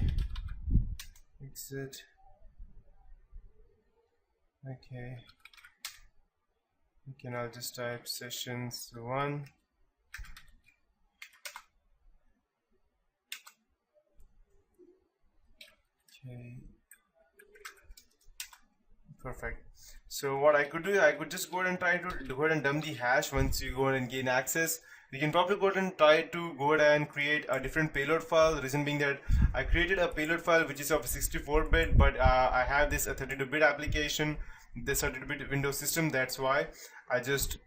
exit. Okay, you can I'll just type sessions 1. Okay, perfect. So what I could do, I could just go ahead and try to go ahead and dump the hash. Once you go ahead and gain access, you can probably go ahead and try to go ahead and create a different payload file. The reason being that I created a payload file which is of 64-bit, but I have this a 32-bit application, this 32-bit Windows system. That's why I just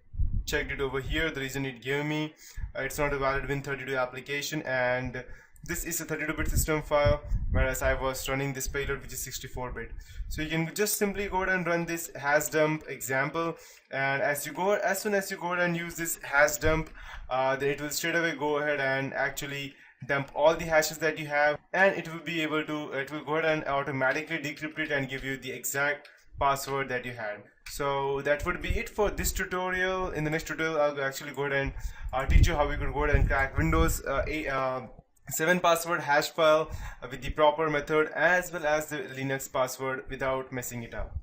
checked it over here. The reason it gave me it's not a valid Win32 application, and this is a 32-bit system file, whereas I was running this payload which is 64-bit. So you can just simply go ahead and run this hash dump example, and as soon as you go ahead and use this hash dump, then it will straight away go ahead and actually dump all the hashes that you have, and it will go ahead and automatically decrypt it and give you the exact password that you had. So that would be it for this tutorial. In the next tutorial, I'll actually go ahead and teach you how we could go ahead and crack Windows 7 password hash file with the proper method, as well as the Linux password without messing it up.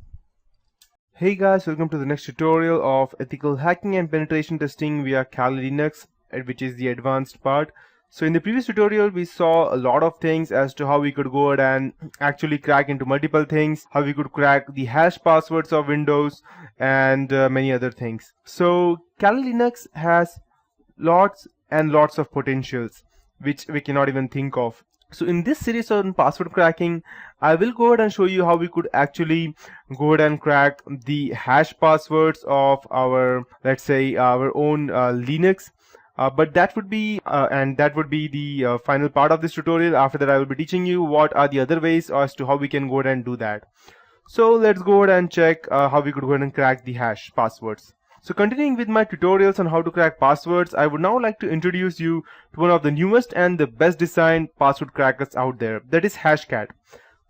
Hey guys, welcome to the next tutorial of ethical hacking and penetration testing via kalilinux, which is the advanced part. So in the previous tutorial, we saw a lot of things as to how we could go ahead and actually crack into multiple things, how we could crack the hash passwords of Windows, and many other things. So kalilinux has lots and lots of potentials which we cannot even think of. So in this series on password cracking, I will go ahead and show you how we could actually go ahead and crack the hash passwords of our, let's say, our own Linux. But that would be the final part of this tutorial. After that, I will be teaching you what are the other ways as to how we can go ahead and do that. So let's go ahead and check how we could go ahead and crack the hash passwords. So continuing with my tutorials on how to crack passwords, I would now like to introduce you to one of the newest and the best designed password crackers out there, that is Hashcat.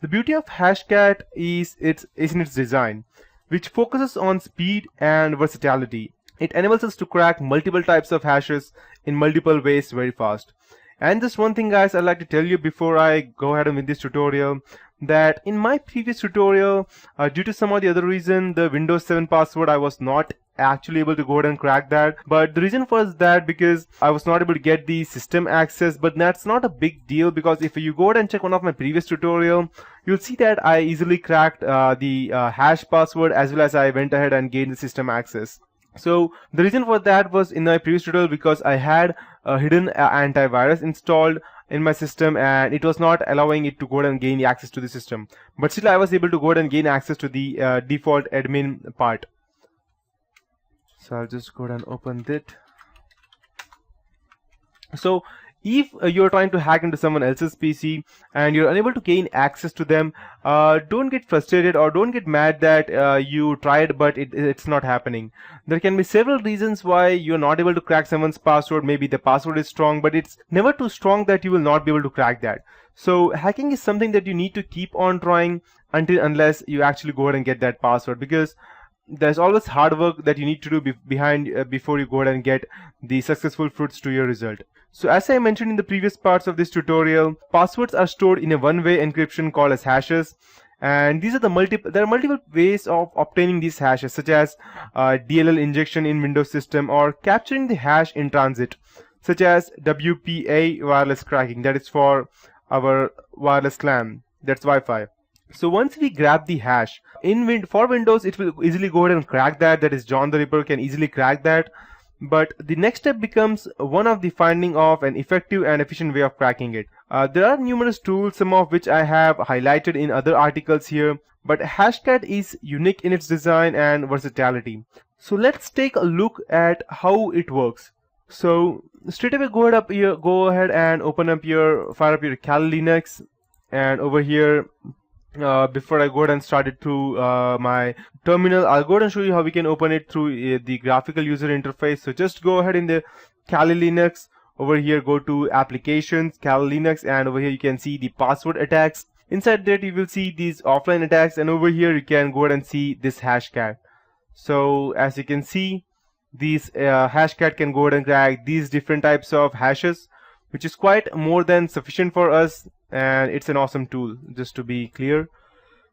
The beauty of Hashcat is in its design, which focuses on speed and versatility. It enables us to crack multiple types of hashes in multiple ways very fast. And just one thing guys, I'd like to tell you before I go ahead and with this tutorial, that in my previous tutorial, due to some or the other reason, the Windows 7 password, I was not actually able to go ahead and crack that. But the reason was that because I was not able to get the system access, but that's not a big deal, because if you go ahead and check one of my previous tutorial, you'll see that I easily cracked the hash password, as well as I went ahead and gained the system access. So the reason for that was in my previous tutorial because I had a hidden antivirus installed in my system, and it was not allowing it to go ahead and gain access to the system. But still I was able to go ahead and gain access to the default admin part. So I'll just go ahead and open it. So if you're trying to hack into someone else's PC and you're unable to gain access to them, don't get frustrated or don't get mad that you tried but it's not happening. There can be several reasons why you're not able to crack someone's password. Maybe the password is strong, but it's never too strong that you will not be able to crack that. So hacking is something that you need to keep on trying unless you actually go ahead and get that password, because there's always hard work that you need to do before you go ahead and get the successful fruits to your result. So as I mentioned in the previous parts of this tutorial, passwords are stored in a one-way encryption called as hashes, and these are there are multiple ways of obtaining these hashes, such as DLL injection in Windows system, or capturing the hash in transit, such as WPA wireless cracking, that is for our wireless LAN, that's Wi-Fi. So once we grab the hash for Windows, it will easily go ahead and crack that. That is, John the Ripper can easily crack that. But the next step becomes one of the finding of an effective and efficient way of cracking it. There are numerous tools, some of which I have highlighted in other articles here, but Hashcat is unique in its design and versatility. So let's take a look at how it works. So straight away go ahead and fire up your kalilinux, and over here, before I go ahead and start it through my terminal, I'll go ahead and show you how we can open it through the graphical user interface. So just go ahead in the kalilinux, over here go to applications, kalilinux, and over here you can see the password attacks. Inside that you will see these offline attacks, and over here you can go ahead and see this Hashcat. So as you can see, these Hashcat can go ahead and crack these different types of hashes, which is quite more than sufficient for us, and it's an awesome tool, just to be clear.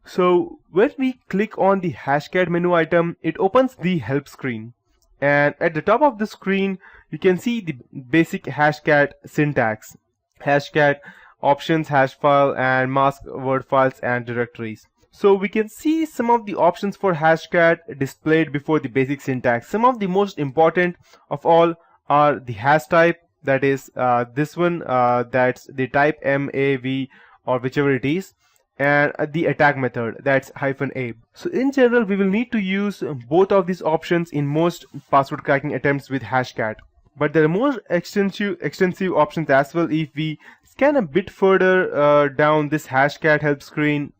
So when we click on the Hashcat menu item, it opens the help screen, and at the top of the screen you can see the basic Hashcat syntax: Hashcat options, hash file, and mask word files and directories. So we can see some of the options for Hashcat displayed before the basic syntax. Some of the most important of all are the hash type, that is this one, that's the type MAV or whichever it is, and the attack method, that's -a. So in general we will need to use both of these options in most password cracking attempts with Hashcat, but there are more extensive options as well. If we scan a bit further down this Hashcat help screen,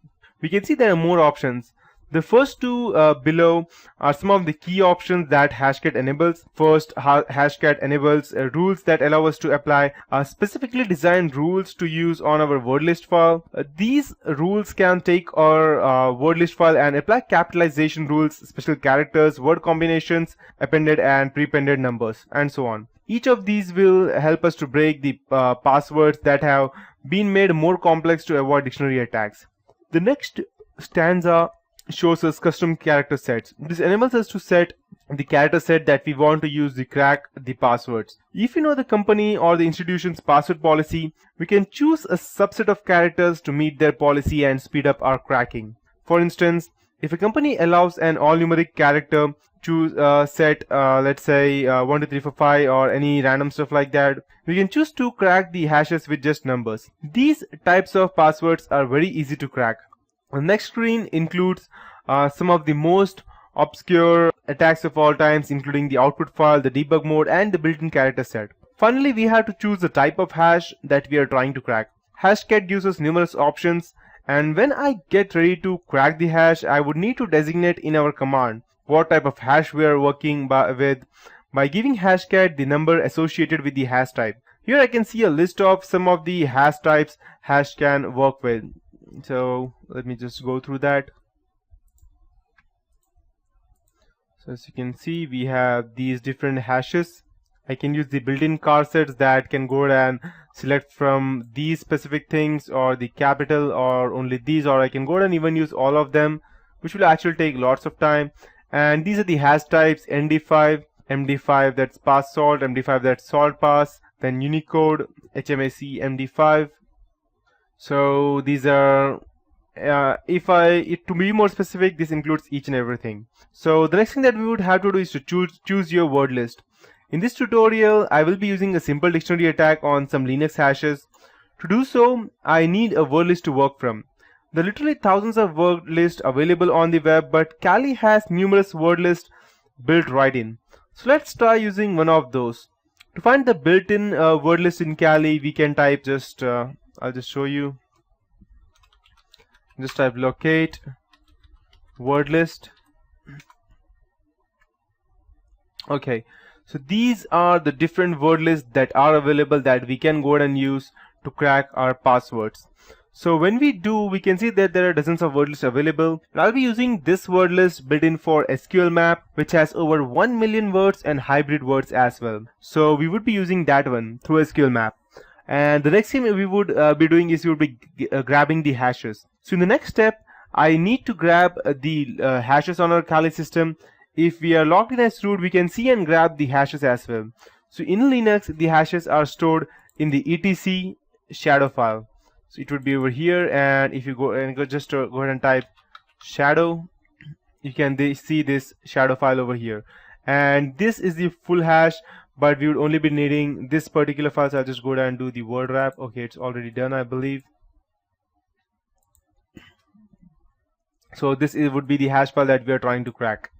we can see there are more options. The first two below are some of the key options that Hashcat enables. First, Hashcat enables rules that allow us to apply specifically designed rules to use on our wordlist file. These rules can take our wordlist file and apply capitalization rules, special characters, word combinations, appended and prepended numbers, and so on. Each of these will help us to break the passwords that have been made more complex to avoid dictionary attacks. The next stanza shows us custom character sets. This enables us to set the character set that we want to use to crack the passwords. If we know the company or the institution's password policy, we can choose a subset of characters to meet their policy and speed up our cracking. For instance, if a company allows an all-numeric character to set, let's say 1, 2, 3, 4, 5, or any random stuff like that, we can choose to crack the hashes with just numbers. These types of passwords are very easy to crack. The next screen includes some of the most obscure attacks of all times, including the output file, the debug mode, and the built-in character set. Finally, we have to choose the type of hash that we are trying to crack. Hashcat gives us numerous options, And when I get ready to crack the hash, I would need to designate in our command what type of hash we are working with by giving hashcat the number associated with the hash type. Here I can see a list of some of the hash types hash can work with. So let me just go through that. So as you can see, we have these different hashes. I can use the built-in car sets that can go and select from these specific things or the capital or only these, or I can go and even use all of them, which will actually take lots of time. And these are the hash types: MD5, MD5 that's pass salt, MD5 that's salt pass, then Unicode, HMAC, MD5. So these are to be more specific, this includes each and everything. So the next thing that we would have to do is to choose your word list. In this tutorial, I will be using a simple dictionary attack on some Linux hashes. To do so, I need a word list to work from. There are literally thousands of word lists available on the web, but Kali has numerous word lists built right in. So let's try using one of those. To find the built-in word list in Kali, we can type I'll just show you. Just type locate word list. Okay, so these are the different word lists that are available that we can go ahead and use to crack our passwords. So when we do, we can see that there are dozens of word lists available. I'll be using this word list built in for SQL map, which has over 1 million words and hybrid words as well. So we would be using that one through SQL map. And the next thing we would be doing is we would be grabbing the hashes. So in the next step, I need to grab the hashes on our Kali system. If we are logged in as root, we can see and grab the hashes as well. So in Linux, the hashes are stored in the etc shadow file. So it would be over here, and if you go ahead and type shadow, you can see this shadow file over here. And this is the full hash, but we would only be needing this particular file. So I'll just go ahead and do the word wrap. Okay, it's already done, I believe. So this would be the hash file that we are trying to crack.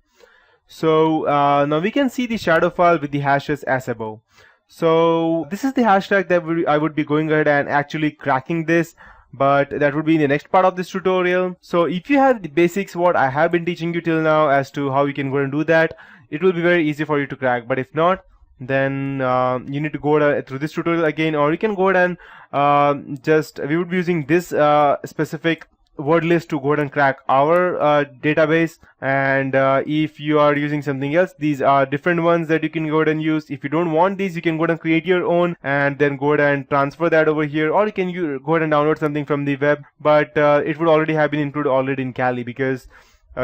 So now we can see the shadow file with the hashes as above. So this is the hashtag that I would be going ahead and actually cracking this, but that would be in the next part of this tutorial. So if you have the basics what I have been teaching you till now as to how you can go and do that, it will be very easy for you to crack. But if not, then you need to go through this tutorial again, or you can go ahead and we would be using this specific word list to go ahead and crack our database. And if you are using something else, these are different ones that you can go ahead and use. If you don't want these, you can go ahead and create your own and then go ahead and transfer that over here, or you can go ahead and download something from the web, but it would already have been included already in Kali, because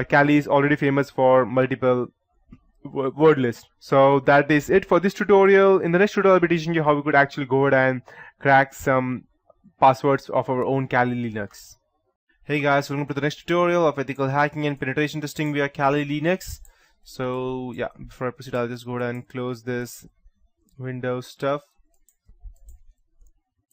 Kali is already famous for multiple word list. So that is it for this tutorial. In the next tutorial, I'll be teaching you how we could actually go ahead and crack some passwords of our own kalilinux. Hey guys, welcome to the next tutorial of ethical hacking and penetration testing via kalilinux. So yeah, before I proceed, I'll just go ahead and close this Windows stuff.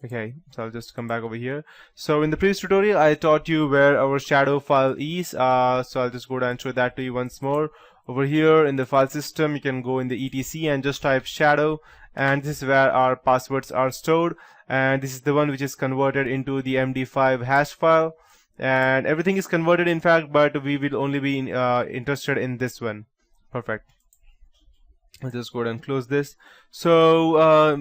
Okay, so I'll just come back over here. So in the previous tutorial, I taught you where our shadow file is. So I'll just go ahead and show that to you once more. Over here in the file system, you can go in the etc and just type shadow, and this is where our passwords are stored. And this is the one which is converted into the MD5 hash file. And everything is converted in fact, but we will only be interested in this one. Perfect. I'll just go ahead and close this. So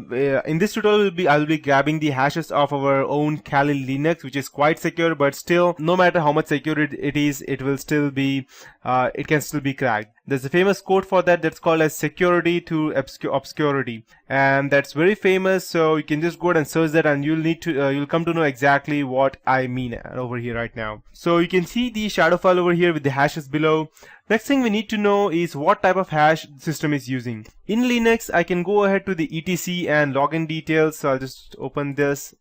in this tutorial I will be grabbing the hashes of our own kalilinux, which is quite secure, but still, no matter how much secure it is, it will still be it can still be cracked. There's a famous quote for that that's called as security to obscurity, and that's very famous. So you can just go ahead and search that, and you'll come to know exactly what I mean over here right now. So you can see the shadow file over here with the hashes below. Next thing we need to know is what type of hash system is using. In Linux, I can go ahead to the etc and login details. So I'll just open this.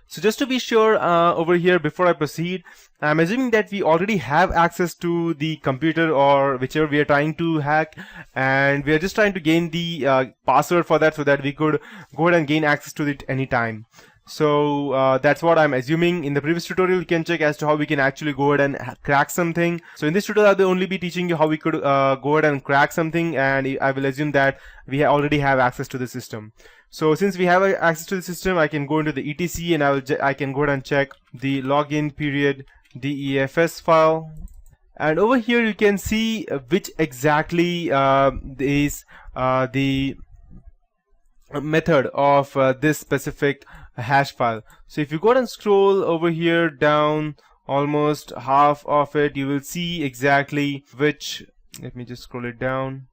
So just to be sure, over here before I proceed, I'm assuming that we already have access to the computer or whichever we are trying to hack, and we are just trying to gain the password for that so that we could go ahead and gain access to it anytime. So that's what I'm assuming. In the previous tutorial, you can check as to how we can actually go ahead and crack something. So in this tutorial, I'll only be teaching you how we could go ahead and crack something, and I will assume that we already have access to the system. So since we have access to the system, I can go into the etc and I can go ahead and check the login period defs file. And over here you can see which exactly is the method of this specific hash file. So if you go and scroll over here down almost half of it, you will see exactly which, let me just scroll it down.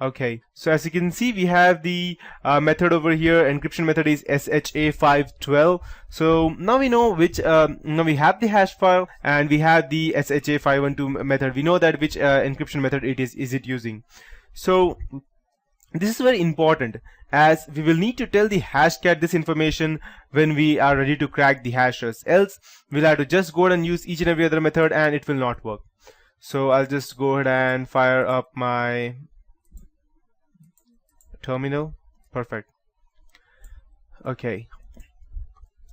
Okay, so as you can see, we have the method over here. Encryption method is SHA512. So now we know which, now we have the hash file and we have the SHA512 method. We know that which encryption method is it using. So this is very important, as we will need to tell the hashcat this information when we are ready to crack the hashes. Else we'll have to just go ahead and use each and every other method and it will not work. So I'll just go ahead and fire up my terminal. Perfect. Okay,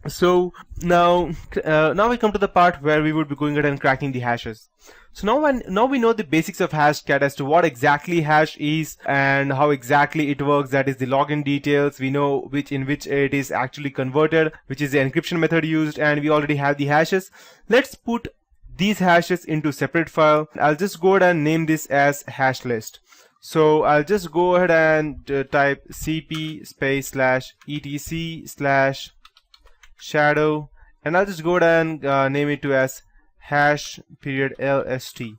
so now we come to the part where we would be going ahead and cracking the hashes. So now we know the basics of hashcat as to what exactly hash is and how exactly it works. That is the login details. We know in which it is actually converted, which is the encryption method used, and we already have the hashes. Let's put these hashes into separate file. I'll just go ahead and name this as hash list. So I'll just go ahead and type cp space /etc/ shadow, and I'll just go ahead and name it to as hash period lst.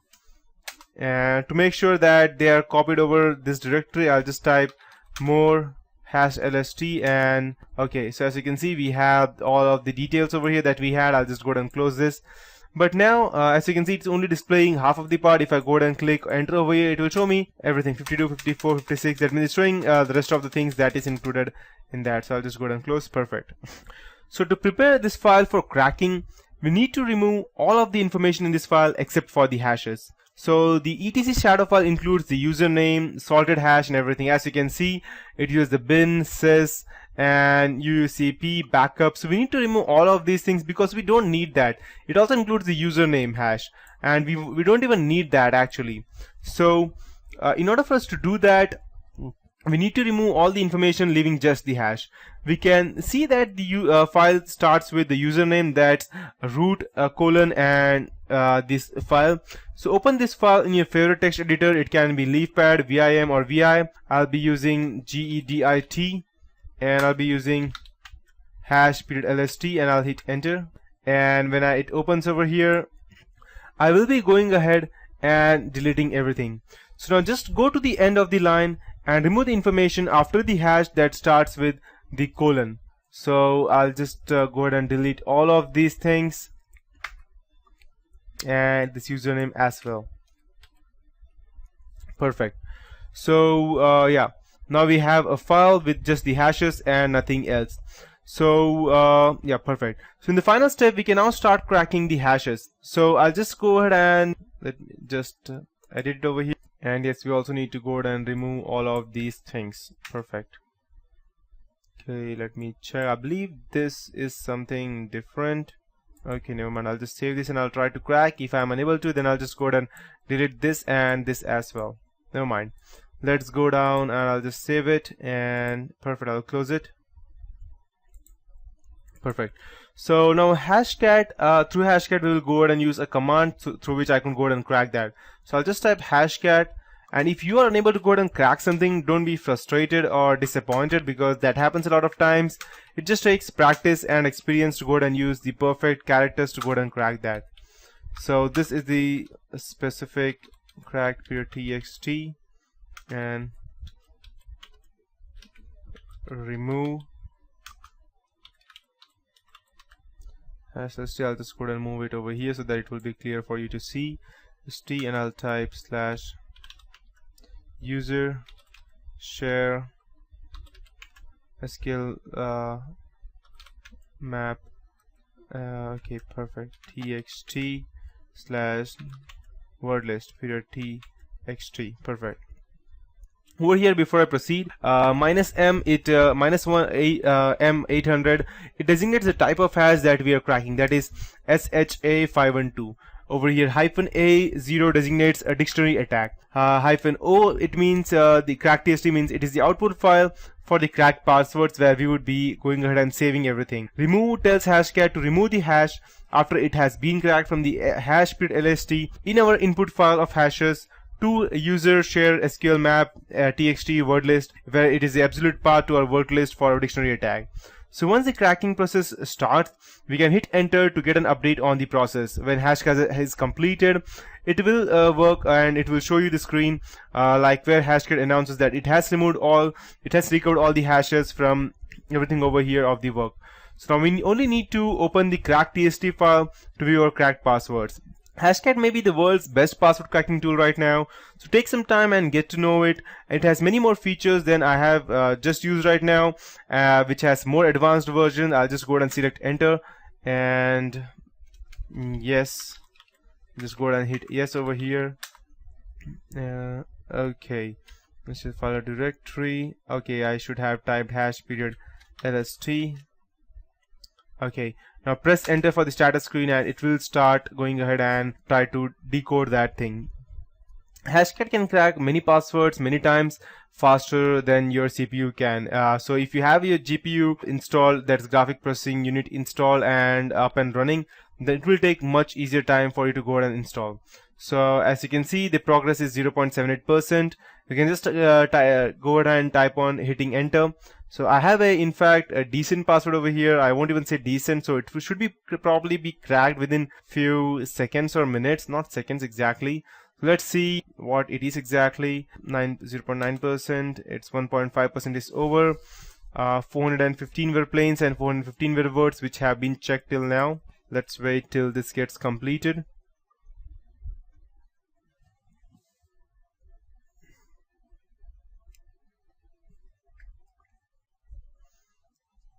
And to make sure that they are copied over this directory, I'll just type more hash lst. And okay, so as you can see, we have all of the details over here that we had. I'll just go ahead and close this. But now as you can see, it's only displaying half of the part. If I go ahead and click enter over here, it will show me everything, 52, 54, 56. That means it's showing the rest of the things that is included in that. So I'll just go ahead and close. Perfect. So to prepare this file for cracking, we need to remove all of the information in this file except for the hashes. So the etc shadow file includes the username, salted hash, and everything. As you can see, it uses the bin, sys, and UUCP backup. So we need to remove all of these things because we don't need that. It also includes the username hash, and we don't even need that actually. So in order for us to do that, we need to remove all the information, leaving just the hash. We can see that the file starts with the username, that's root colon and this file. So open this file in your favorite text editor. It can be leafpad, vim, or vi. I'll be using gedit, and I'll be using hash period lst, and I'll hit enter. And when it opens over here, I will be going ahead and deleting everything. So now just go to the end of the line and remove the information after the hash that starts with the colon. So I'll just go ahead and delete all of these things and this username as well. Perfect. So yeah, now we have a file with just the hashes and nothing else. So yeah, perfect. So in the final step, we can now start cracking the hashes. So I'll just go ahead and let me just edit it over here. And yes, we also need to go ahead and remove all of these things. Perfect. Okay, let me check. I believe this is something different. Okay, never mind. I'll just save this and I'll try to crack. If I'm unable to, then I'll just go ahead and delete this and this as well. Never mind. Let's go down and I'll just save it, and perfect. I'll close it. Perfect. So now hashcat, through hashcat we will go ahead and use a command through which I can go ahead and crack that. So I'll just type hashcat, and if you are unable to go ahead and crack something, don't be frustrated or disappointed, because that happens a lot of times. It just takes practice and experience to go ahead and use the perfect characters to go ahead and crack that. So this is the specific crack period txt, and remove hash list. I'll just go ahead and move it over here so that it will be clear for you to see. st, and I'll type /user share SQL map. Okay, perfect. txt /wordlist period txt. Perfect. Over here, before I proceed, -m m800, it designates the type of hash that we are cracking, that is SHA512. over here. -A0 designates a dictionary attack. -O, it means the crack TXT means it is the output file for the cracked passwords, where we would be going ahead and saving everything. Remove tells Hashcat to remove the hash after it has been cracked from the hash period LST in our input file of hashes to user share SQL map txt wordlist, where it is the absolute path to our wordlist for our dictionary attack. So once the cracking process starts, we can hit enter to get an update on the process. When hashcat is completed, it will work and it will show you the screen like where hashcat announces that it has recovered all the hashes from everything over here of the work. So now we only need to open the cracked TXT file to view our cracked passwords. Hashcat may be the world's best password cracking tool right now, so take some time and get to know it. It has many more features than I have just used right now, which has more advanced version. I'll just go ahead and select enter, and yes, just go ahead and hit yes over here. Okay, let's just file a directory. Okay, I should have typed hash period lst. Okay, now press enter for the status screen and it will start going ahead and try to decode that thing. Hashcat can crack many passwords many times faster than your CPU can. So if you have your GPU installed, that's graphic processing unit installed and up and running, then it will take much easier time for you to go ahead and install. So as you can see, the progress is 0.78%. You can just go ahead and type on hitting enter. So I have in fact a decent password over here. I won't even say decent, so it should be probably be cracked within few seconds or minutes, not seconds exactly. So let's see what it is exactly. 0.9%. It's 1.5% is over. 415 were planes and 415 were words which have been checked till now. Let's wait till this gets completed.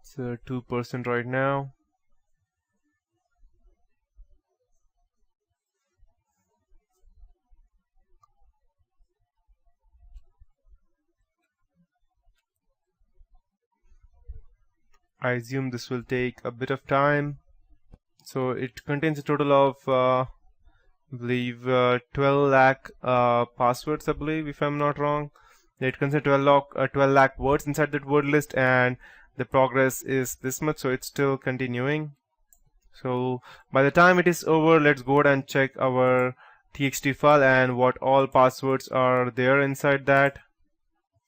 It's 2% right now. I assume this will take a bit of time. So it contains a total of I believe 12 lakh passwords, I believe, if I'm not wrong. It contains 12 lakh words inside that word list, and the progress is this much, so it's still continuing. So by the time it is over, let's go ahead and check our txt file and what all passwords are there inside that.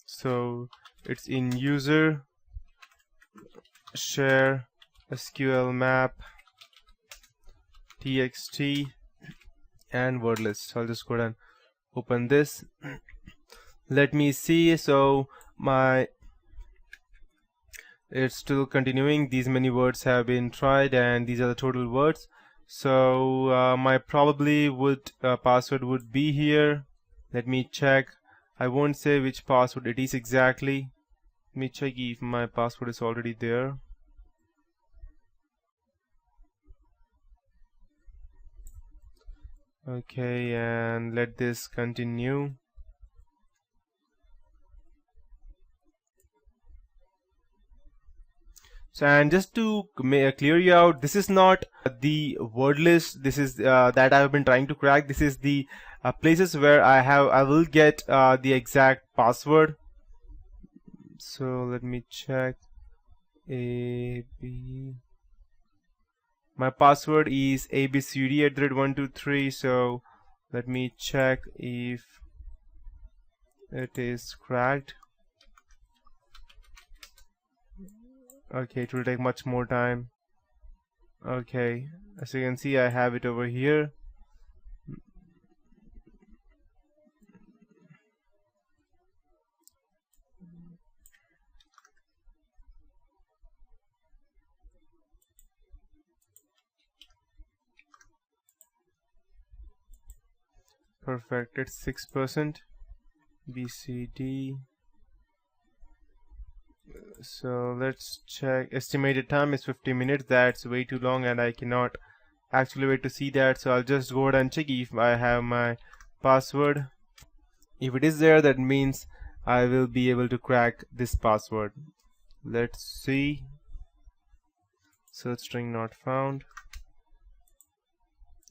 So it's in user share SQL map txt and word list. So I'll just go ahead and open this. Let me see. So it's still continuing. These many words have been tried and these are the total words. So my password would be here. Let me check. I won't say which password it is exactly. Let me check if my password is already there. Okay, and let this continue. So, and just to clear you out, this is not the word list. This is that I have been trying to crack. This is the places where I will get the exact password. So let me check. My password is abcd@123. So let me check if it is cracked. Okay, it will take much more time. Okay, as you can see, I have it over here. Perfect, it's 6%. BCD. So let's check. Estimated time is 50 minutes. That's way too long and I cannot actually wait to see that. So I'll just go ahead and check if I have my password. If it is there, that means I will be able to crack this password. Let's see. Search string not found.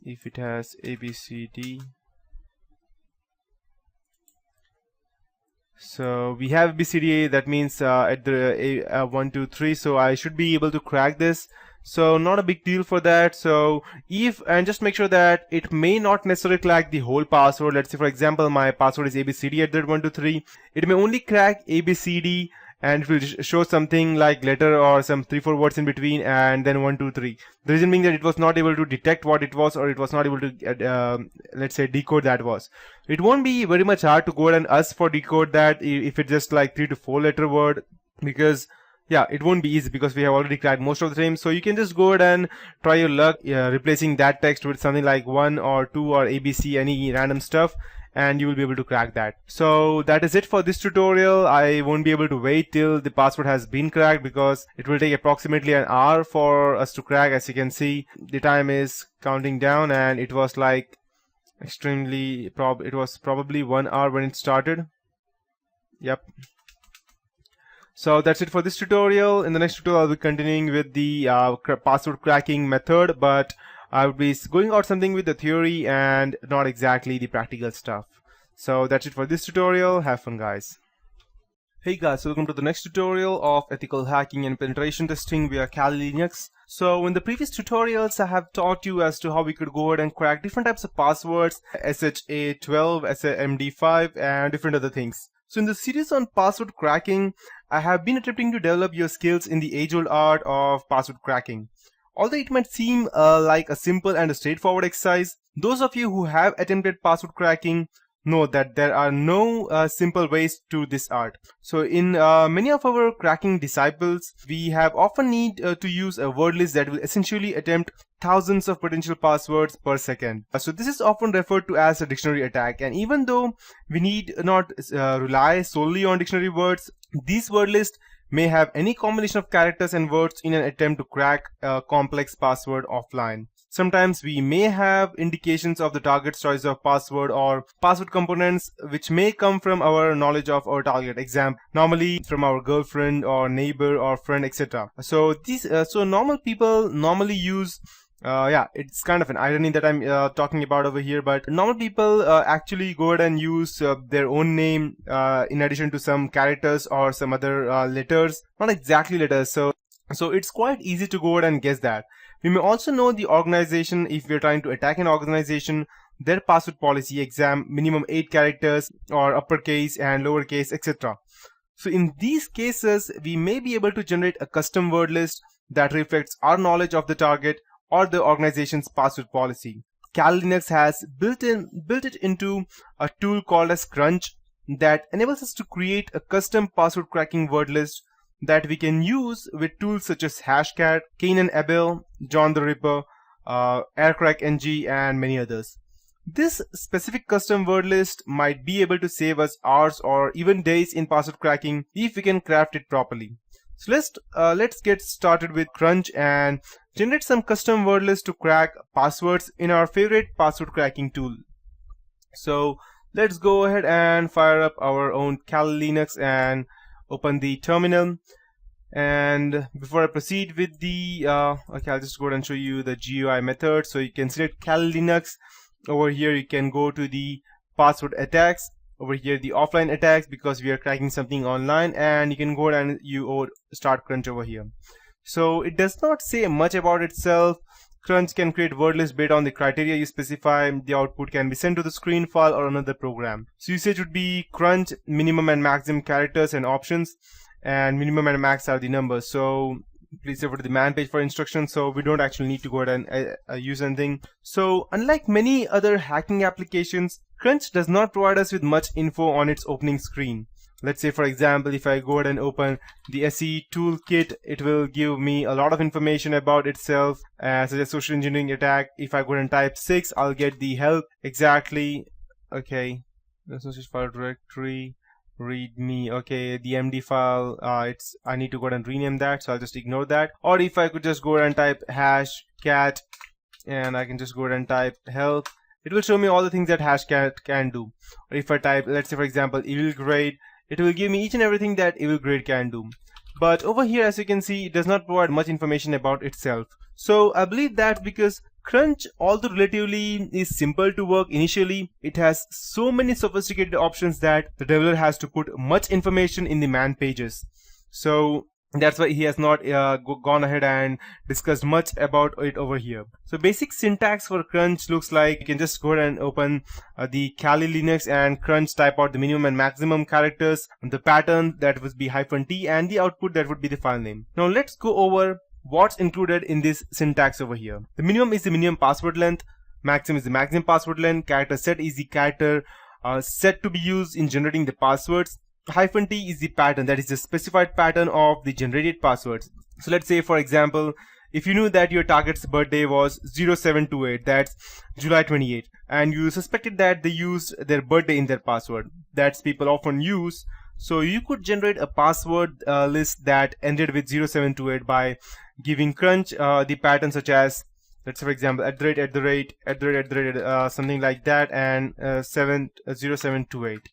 if it has ABCD. So we have ABCD, that means at the 1 2 3, so I should be able to crack this. So not a big deal for that. So if, and just make sure that it may not necessarily crack the whole password. Let's say for example my password is ABCD at the 1 2 3. It may only crack ABCD and it will show something like letter or some 3 4 words in between and then 1 2 3. The reason being that it was not able to detect what it was, or it was not able to let's say decode that was. It won't be very much hard to go ahead and ask for decode that if it's just like 3 to 4 letter word, because yeah, it won't be easy because we have already cracked most of the time. So you can just go ahead and try your luck replacing that text with something like 1 or 2 or ABC, any random stuff, and you will be able to crack that. So that is it for this tutorial. I won't be able to wait till the password has been cracked because it will take approximately an hour for us to crack. As you can see, the time is counting down and it was like extremely it was probably 1 hour when it started. Yep. So that's it for this tutorial. In the next tutorial I'll be continuing with the password cracking method, but I would be going out something with the theory and not exactly the practical stuff. So that's it for this tutorial. Have fun, guys. Hey guys, welcome to the next tutorial of ethical hacking and penetration testing via kalilinux. So in the previous tutorials I have taught you as to how we could go ahead and crack different types of passwords, SHA-12, SMD5 and different other things. So in the series on password cracking, I have been attempting to develop your skills in the age-old art of password cracking. Although it might seem like a simple and a straightforward exercise, those of you who have attempted password cracking know that there are no simple ways to this art. So in many of our cracking disciples, we have often need to use a word list that will essentially attempt thousands of potential passwords per second. So this is often referred to as a dictionary attack, and even though we need not rely solely on dictionary words, these word lists may have any combination of characters and words in an attempt to crack a complex password offline. Sometimes we may have indications of the target's choice of password or password components which may come from our knowledge of our target. Example, normally from our girlfriend or neighbor or friend, etc. So these normal people normally use it's kind of an irony that I'm talking about over here, but normal people actually go ahead and use their own name in addition to some characters or some other letters, not exactly letters. So it's quite easy to go ahead and guess that. We may also know the organization if we're trying to attack an organization, their password policy, minimum 8 characters or uppercase and lowercase, etc. So in these cases, we may be able to generate a custom word list that reflects our knowledge of the target or the organization's password policy. kalilinux has built it into a tool called as Crunch that enables us to create a custom password cracking word list that we can use with tools such as Hashcat, Cain and Abel, John the Ripper, AirCrackNG, and many others. This specific custom word list might be able to save us hours or even days in password cracking if we can craft it properly. So let's get started with Crunch and generate some custom word list to crack passwords in our favorite password cracking tool. So let's go ahead and fire up our own kalilinux and open the terminal. And before I proceed with the okay, I'll just go ahead and show you the GUI method. So you can select kalilinux. Over here you can go to the password attacks. Over here the offline attacks because we are cracking something online, and you can go ahead and you start Crunch over here. So it does not say much about itself. Crunch can create word lists based on the criteria you specify. The output can be sent to the screen file or another program. So usage would be Crunch, minimum and maximum characters and options, and minimum and max are the numbers. So please refer to the man page for instructions. So we don't actually need to go ahead and use anything. So unlike many other hacking applications, Crunch does not provide us with much info on its opening screen. Let's say for example, if I go ahead and open the SE toolkit, it will give me a lot of information about itself, such as social engineering attack. If I go ahead and type 6, I'll get the help exactly. Okay, there's no such file directory, readme. Okay, the MD file, I need to go ahead and rename that, so I'll just ignore that. Or if I could just go ahead and type #cat, and I can just go ahead and type help, it will show me all the things that #cat can do. Or if I type, let's say for example, evil grade, it will give me each and everything that evil grade can do. But over here, as you can see, it does not provide much information about itself. So I believe that because Crunch, although relatively is simple to work initially, it has so many sophisticated options that the developer has to put much information in the man pages. So that's why he has not gone ahead and discussed much about it over here. So basic syntax for Crunch looks like you can just go ahead and open the kalilinux and Crunch, type out the minimum and maximum characters, the pattern that would be -t, and the output that would be the file name. Now let's go over what's included in this syntax over here. The minimum is the minimum password length, maximum is the maximum password length, character set is the character set to be used in generating the passwords. -t is the pattern, that is the specified pattern of the generated passwords. So let's say, for example, if you knew that your target's birthday was 0728, that's July 28, and you suspected that they used their birthday in their password, that's people often use, so you could generate a password list that ended with 0728 by giving Crunch the pattern such as, let's say for example, @ something like that, and 0728,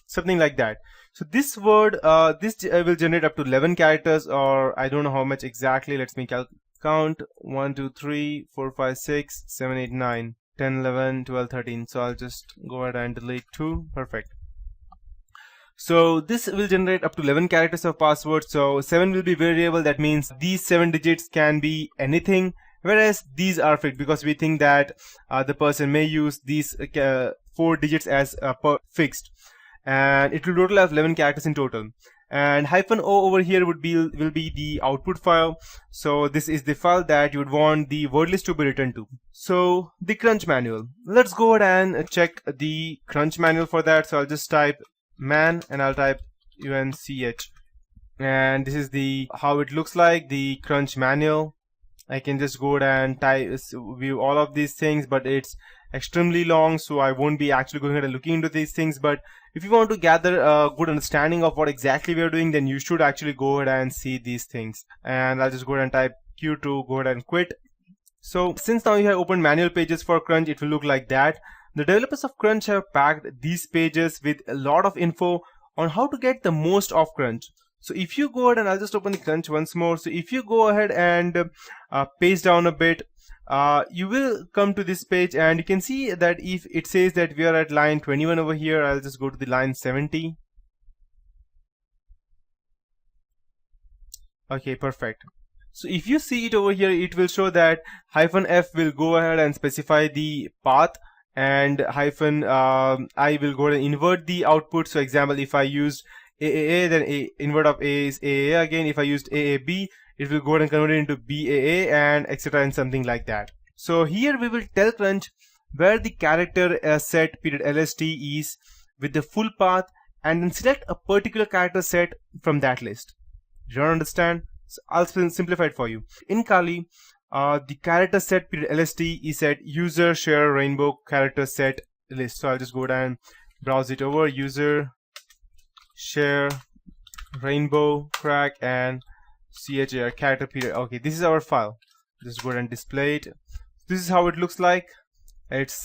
something like that. So this word, this will generate up to 11 characters, or I don't know how much exactly. Let's me count 1, 2, 3, 4, 5, 6, 7, 8, 9, 10, 11, 12, 13. So I'll just go ahead and delete 2. Perfect. So this will generate up to 11 characters of password. So 7 will be variable. That means these 7 digits can be anything, whereas these are fixed because we think that the person may use these 4 digits as fixed. And it will total have 11 characters in total. And -o over here will be the output file. So this is the file that you would want the word list to be written to. So the Crunch manual. Let's go ahead and check the Crunch manual for that. So I'll just type man and I'll type UNCH. And this is the how it looks like, the Crunch manual. I can just go ahead and view all of these things, but it's extremely long, so I won't be actually going ahead and looking into these things. But if you want to gather a good understanding of what exactly we are doing, then you should actually go ahead and see these things. And I'll just go ahead and type Q to go ahead and quit. So since now you have opened manual pages for Crunch, it will look like that. The developers of Crunch have packed these pages with a lot of info on how to get the most of Crunch. So if you go ahead and I'll just open the Crunch once more. So if you go ahead and paste down a bit, you will come to this page, and you can see that if it says that we are at line 21 over here, I'll just go to the line 70. Okay, perfect. So if you see it over here, it will show that -f will go ahead and specify the path, and -I will go ahead and invert the output. So example, if I used AAA, then invert of A is AAA again. If I used AAB, it will go ahead and convert it into BAA, and etc. and something like that. So here we will tell Crunch where the character set period LST is with the full path, and then select a particular character set from that list. You don't understand? So I'll simplify it for you. In Kali, the character set period LST is at user share rainbow character set list. So I'll just go ahead and browse it over, user share rainbow crack and char character period. Okay, this is our file. Just go ahead and display it. This is how it looks like. It's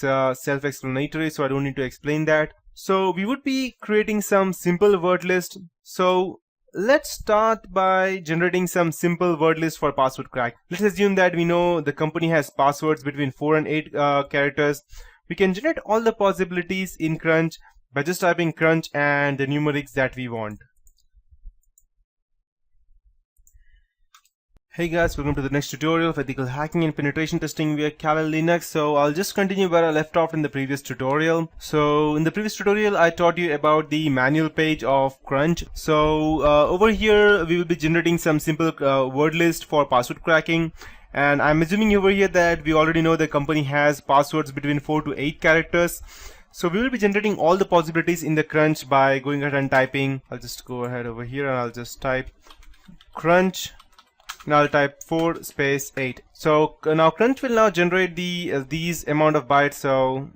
self-explanatory, so I don't need to explain that. So we would be creating some simple word list. So let's start by generating some simple word list for password crack. Let's assume that we know the company has passwords between 4 and 8 characters. We can generate all the possibilities in Crunch by just typing Crunch and the numerics that we want. Hey guys, welcome to the next tutorial of ethical hacking and penetration testing via kalilinux. So I'll just continue where I left off in the previous tutorial. So in the previous tutorial, I taught you about the manual page of Crunch. So over here, we will be generating some simple word list for password cracking. And I'm assuming over here that we already know the company has passwords between 4 to 8 characters. So we will be generating all the possibilities in the Crunch by going ahead and typing. I'll just go ahead over here and I'll just type Crunch. Now I'll type 4 space 8. So now Crunch will now generate the these amount of bytes. So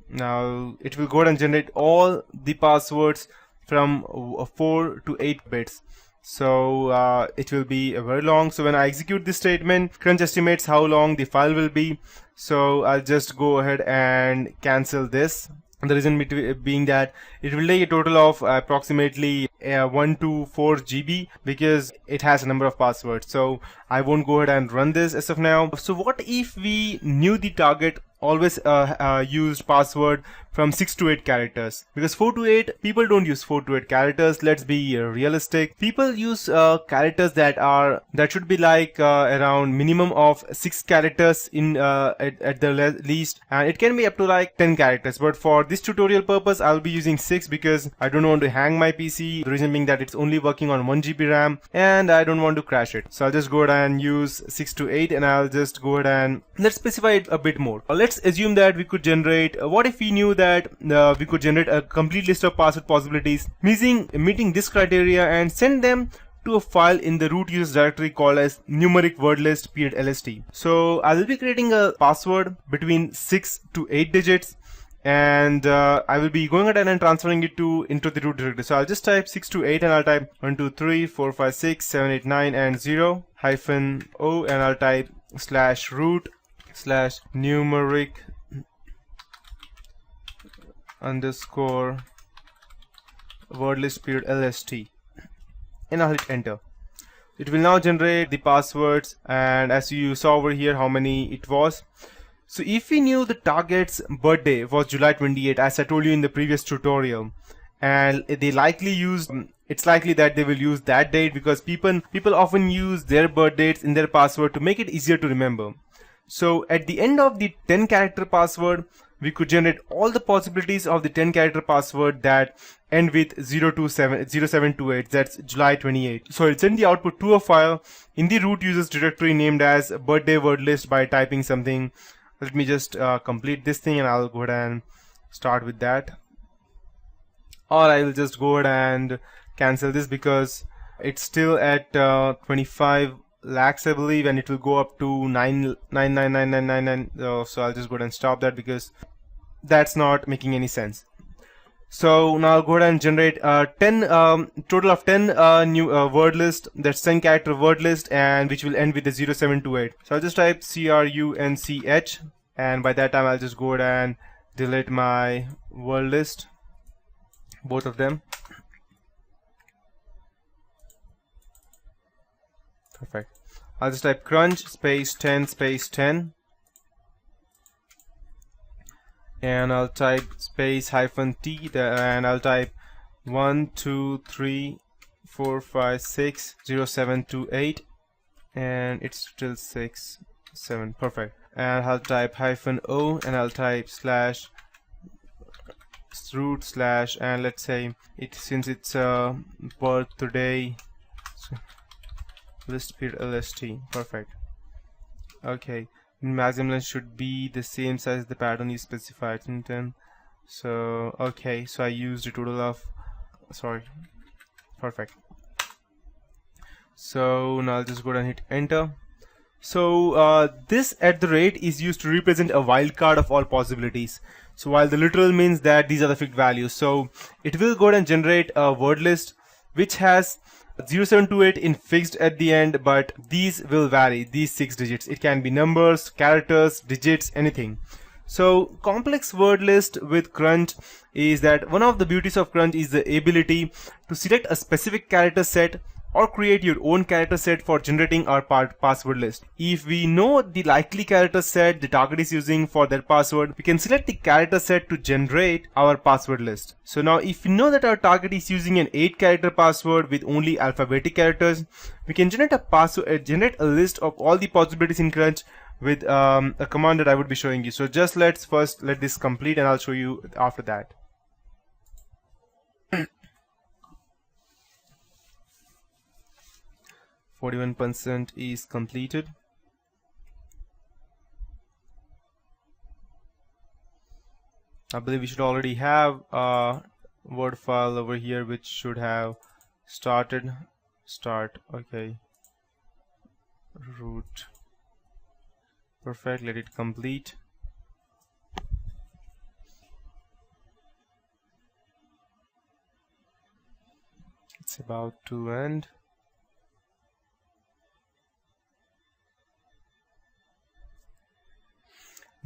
now it will go ahead and generate all the passwords from 4 to 8 bits. So it will be very long. So when I execute this statement, Crunch estimates how long the file will be. So I'll just go ahead and cancel this. The reason being that it will take a total of approximately 1 to 4 GB because it has a number of passwords. So I won't go ahead and run this as of now. So what if we knew the target always used password from 6 to 8 characters? Because 4 to 8, people don't use 4 to 8 characters. Let's be realistic. People use characters that should be like around minimum of 6 characters in at the least, and it can be up to like 10 characters. But for this tutorial purpose, I'll be using 6 because I don't want to hang my PC. The reason being that it's only working on 1 GB RAM and I don't want to crash it. So I'll just go ahead and use 6 to 8, and I'll just go ahead and let's specify it a bit more. Let's assume that we could generate, what if we knew that we could generate a complete list of password possibilities meeting this criteria and send them to a file in the root users directory called as numeric wordlist .lst. So I will be creating a password between 6 to 8 digits, and I will be going ahead and transferring it into the root directory. So I'll just type 6 to 8 and I'll type 1 2 3 4 5 6 7 8 9 and 0 -o, and I'll type /root /numeric _ wordlist .lst, and I'll hit enter. It will now generate the passwords, and as you saw over here how many it was. So if we knew the target's birthday was July 28, as I told you in the previous tutorial, and they likely used, it's likely that they will use that date because people often use their birth dates in their password to make it easier to remember. So at the end of the 10 character password, we could generate all the possibilities of the 10 character password that end with 0728, that's July 28. So it'll send the output to a file in the root users directory named as birthday wordlist by typing something. Let me just complete this thing and I'll go ahead and start with that. Or I will just go ahead and cancel this because it's still at 25 lakhs I believe, and it will go up to 9999999. So I'll just go ahead and stop that because that's not making any sense. So now I'll go ahead and generate 10 total of 10 new word list, that's 10 character word list, and which will end with the 0728. So I'll just type CRUNCH, and by that time I'll just go ahead and delete my word list, both of them. Perfect. I'll just type crunch space 10 space 10, and I'll type space -t, and I'll type 1 2 3 4 5 6 0728, and it's still 6 7. Perfect. And I'll type -o, and I'll type /root/ and let's say it, since it's birthday list .lst. Perfect. Okay, maximum length should be the same size as the pattern you specified in 10. So okay, so I used a total of, sorry, perfect. So now I'll just go ahead and hit enter. So this @ is used to represent a wildcard of all possibilities. So while the literal means that these are the fixed values, so it will go ahead and generate a word list which has 0728 in fixed at the end, but these will vary, these 6 digits. It can be numbers, characters, digits, anything. So complex word list with crunch is that one of the beauties of crunch is the ability to select a specific character set or create your own character set for generating our password list. If we know the likely character set the target is using for their password, we can select the character set to generate our password list. So now if we know that our target is using an 8 character password with only alphabetic characters, we can generate a list of all the possibilities in crunch with a command that I would be showing you. So just let's first let this complete and I'll show you after that. 41% is completed. I believe we should already have a Word file over here which should have started. Start. Okay. Root. Perfect. Let it complete. It's about to end.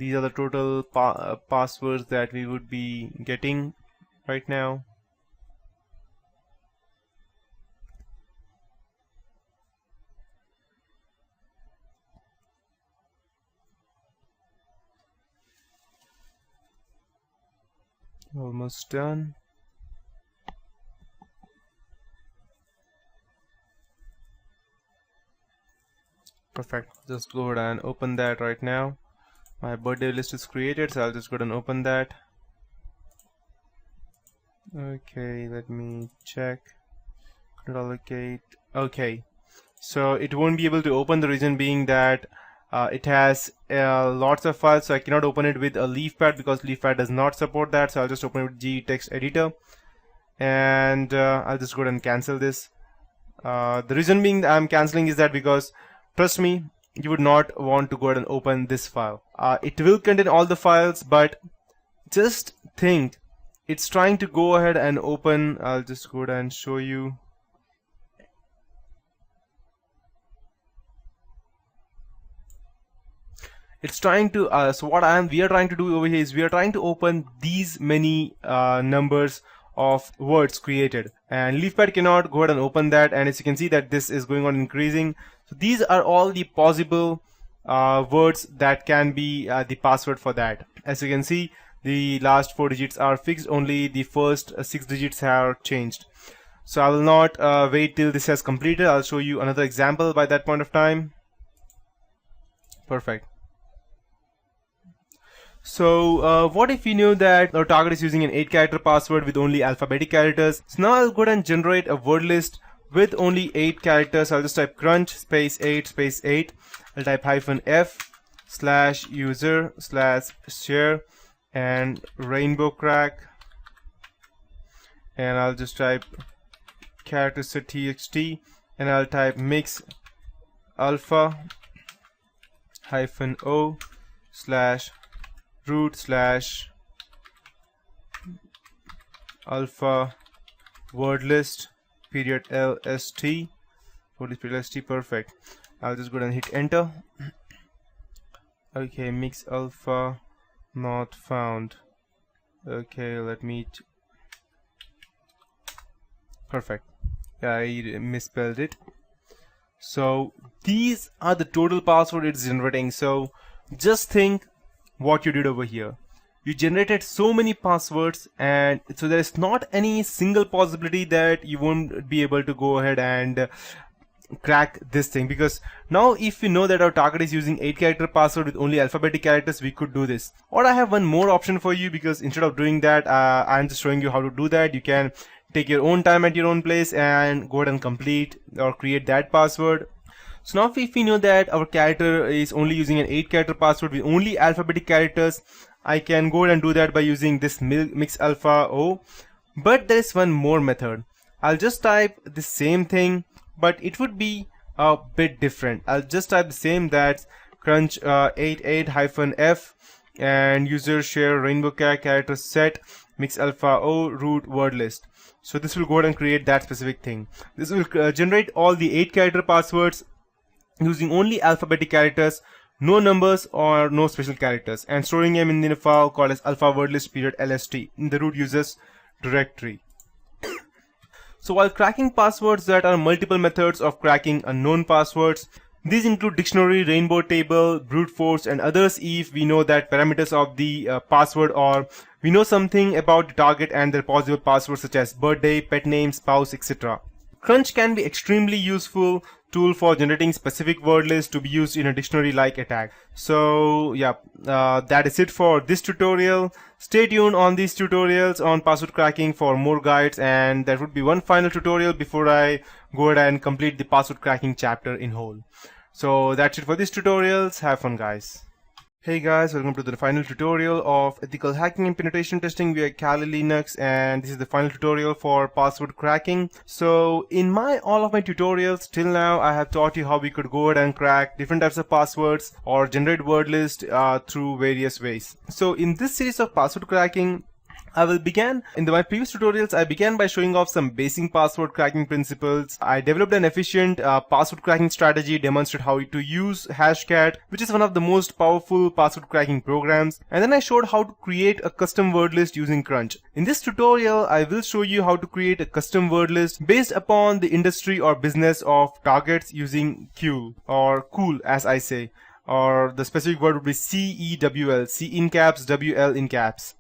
These are the total passwords that we would be getting right now. Almost done. Perfect. Just go ahead and open that right now. My birthday list is created, so I'll just go ahead and open that. Okay, let me check. Allocate. Okay, so it won't be able to open, the reason being that it has lots of files, so I cannot open it with a leafpad because leafpad does not support that. So I'll just open it with G text editor, and I'll just go ahead and cancel this. The reason being that I'm canceling is that because, trust me, you would not want to go ahead and open this file. It will contain all the files, but just think, it's trying to go ahead and open. I'll just go ahead and show you. It's trying to so what we are trying to do over here is we are trying to open these many numbers of words created, and leafpad cannot go ahead and open that. And as you can see that this is going on increasing. So these are all the possible words that can be the password for that. As you can see, the last 4 digits are fixed, only the first 6 digits have changed. So I will not wait till this has completed. I'll show you another example by that point of time. Perfect. So what if we knew that our target is using an 8-character password with only alphabetic characters? So now I'll go ahead and generate a word list with only 8 characters. I'll just type crunch space 8 space 8. I'll type -f/user/share and rainbow crack, and I'll just type characters.txt, and I'll type mix alpha -o / root / alpha wordlist period lst /lst. Perfect. I'll just go ahead and hit enter. Okay, mix alpha not found. Okay, let me perfect. I misspelled it. So these are the total password it's generating. So just think what you did over here. You generated so many passwords, and so there is not any single possibility that you won't be able to go ahead and crack this thing, because now if we know that our target is using 8-character password with only alphabetic characters, we could do this. Or I have one more option for you, because instead of doing that, I'm just showing you how to do that. You can take your own time at your own place and go ahead and complete or create that password. So now if we know that our character is only using an 8-character password with only alphabetic characters, I can go ahead and do that by using this mix alpha o. But there is one more method. I'll just type the same thing, but it would be a bit different. I'll just type the same, that's crunch 88-f and user share rainbow character set mix alpha o root word list. So this will go ahead and create that specific thing. This will generate all the 8-character passwords using only alphabetic characters, no numbers or no special characters, and storing them in a file called as alpha wordlist period lst in the root users directory. So while cracking passwords, there are multiple methods of cracking unknown passwords. These include dictionary, rainbow table, brute force, and others if we know that parameters of the password, or we know something about the target and their possible passwords such as birthday, pet name, spouse, etc. Crunch can be extremely useful tool for generating specific word lists to be used in a dictionary like attack. So yeah, that is it for this tutorial. Stay tuned on these tutorials on password cracking for more guides, and there would be one final tutorial before I go ahead and complete the password cracking chapter in whole. So that's it for these tutorials. Have fun, guys. Hey guys, welcome to the final tutorial of ethical hacking and penetration testing via kalilinux, and this is the final tutorial for password cracking. So in all of my tutorials till now, I have taught you how we could go ahead and crack different types of passwords or generate word list through various ways. So in this series of password cracking, In my previous tutorials, I began by showing off some basic password cracking principles. I developed an efficient password cracking strategy, demonstrated how to use Hashcat, which is one of the most powerful password cracking programs. And then I showed how to create a custom word list using Crunch. In this tutorial, I will show you how to create a custom word list based upon the industry or business of targets using CeWL, or cool as I say, or the specific word would be CeWL, C in caps, WL in caps.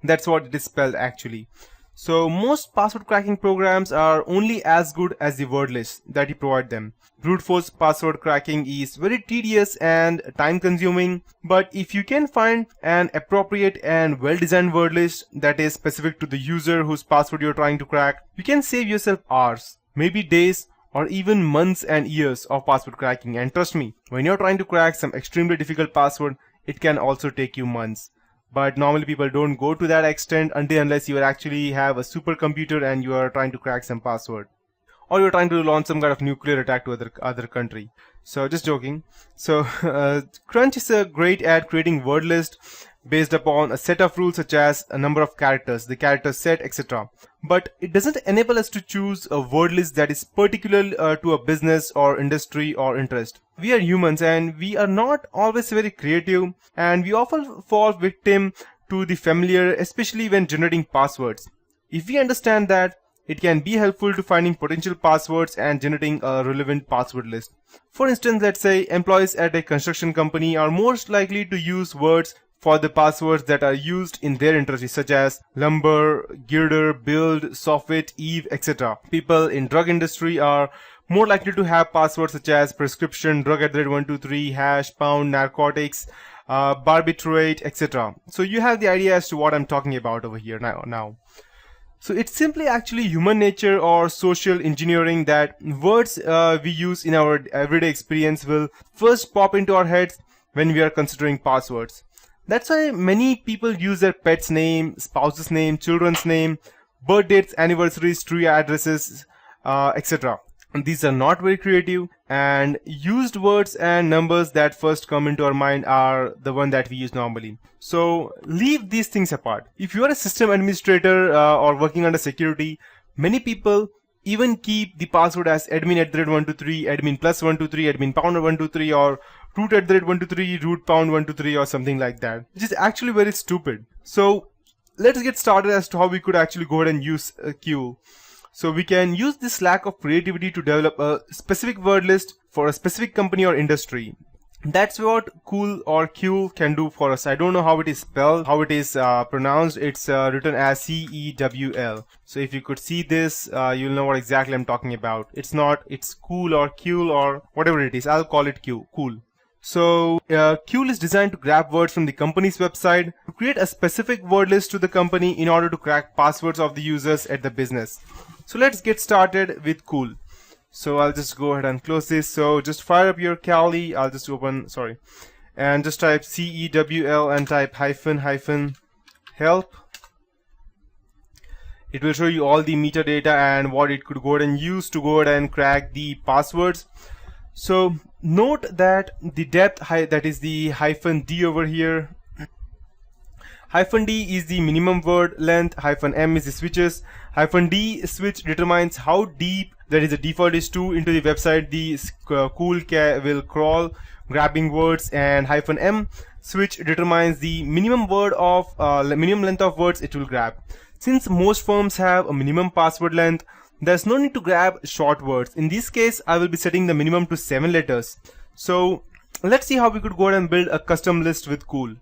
That's what it is spelled actually. So most password cracking programs are only as good as the word list that you provide them. Brute force password cracking is very tedious and time consuming, but if you can find an appropriate and well designed word list that is specific to the user whose password you're trying to crack, you can save yourself hours, maybe days, or even months and years of password cracking. And trust me, when you're trying to crack some extremely difficult password, it can also take you months. But normally people don't go to that extent unless you actually have a supercomputer and you are trying to crack some password, or you're trying to launch some kind of nuclear attack to other country. So just joking. So Crunch is great at creating word list based upon a set of rules such as a number of characters, the character set, etc. But it doesn't enable us to choose a word list that is particular to a business or industry or interest. We are humans and we are not always very creative, and we often fall victim to the familiar, especially when generating passwords. If we understand that, it can be helpful to finding potential passwords and generating a relevant password list. For instance, let's say employees at a construction company are most likely to use words for the passwords that are used in their industry, such as lumber, girder, build, soffit, eve, etc. People in drug industry are more likely to have passwords such as prescription, drug @123, hash, pound, narcotics, barbiturate, etc. So you have the idea as to what I'm talking about over here now. So it's simply actually human nature or social engineering that words we use in our everyday experience will first pop into our heads when we are considering passwords. That's why many people use their pet's name, spouse's name, children's name, birth dates, anniversaries, street addresses, etc. These are not very creative, and used words and numbers that first come into our mind are the one that we use normally. So leave these things apart. If you are a system administrator or working under security, many people even keep the password as admin @123, admin plus 123, admin pound 123, or root @123, root pound 123, or something like that, which is actually very stupid. So let's get started as to how we could actually go ahead and use CeWL. So we can use this lack of creativity to develop a specific word list for a specific company or industry. That's what cool or CeWL can do for us. I don't know how it is spelled, how it is pronounced. It's written as CeWL. So if you could see this, you'll know what exactly I'm talking about. It's cool or CeWL or whatever it is. I'll call it cool. So CeWL is designed to grab words from the company's website to create a specific word list to the company in order to crack passwords of the users at the business. So let's get started with cool. So I'll just go ahead and close this. So just fire up your Kali. I'll just and just type CeWL and type -- help. It will show you all the metadata and what it could go ahead and use to go ahead and crack the passwords. So note that the depth, that is the -d over here. -d is the minimum word length, -m is the switches. -d switch determines how deep, that is the default is 2, into the website the cool will crawl, grabbing words, and -m switch determines the minimum minimum length of words it will grab. Since most firms have a minimum password length, there's no need to grab short words. In this case, I will be setting the minimum to 7 letters. So let's see how we could go ahead and build a custom list with cool.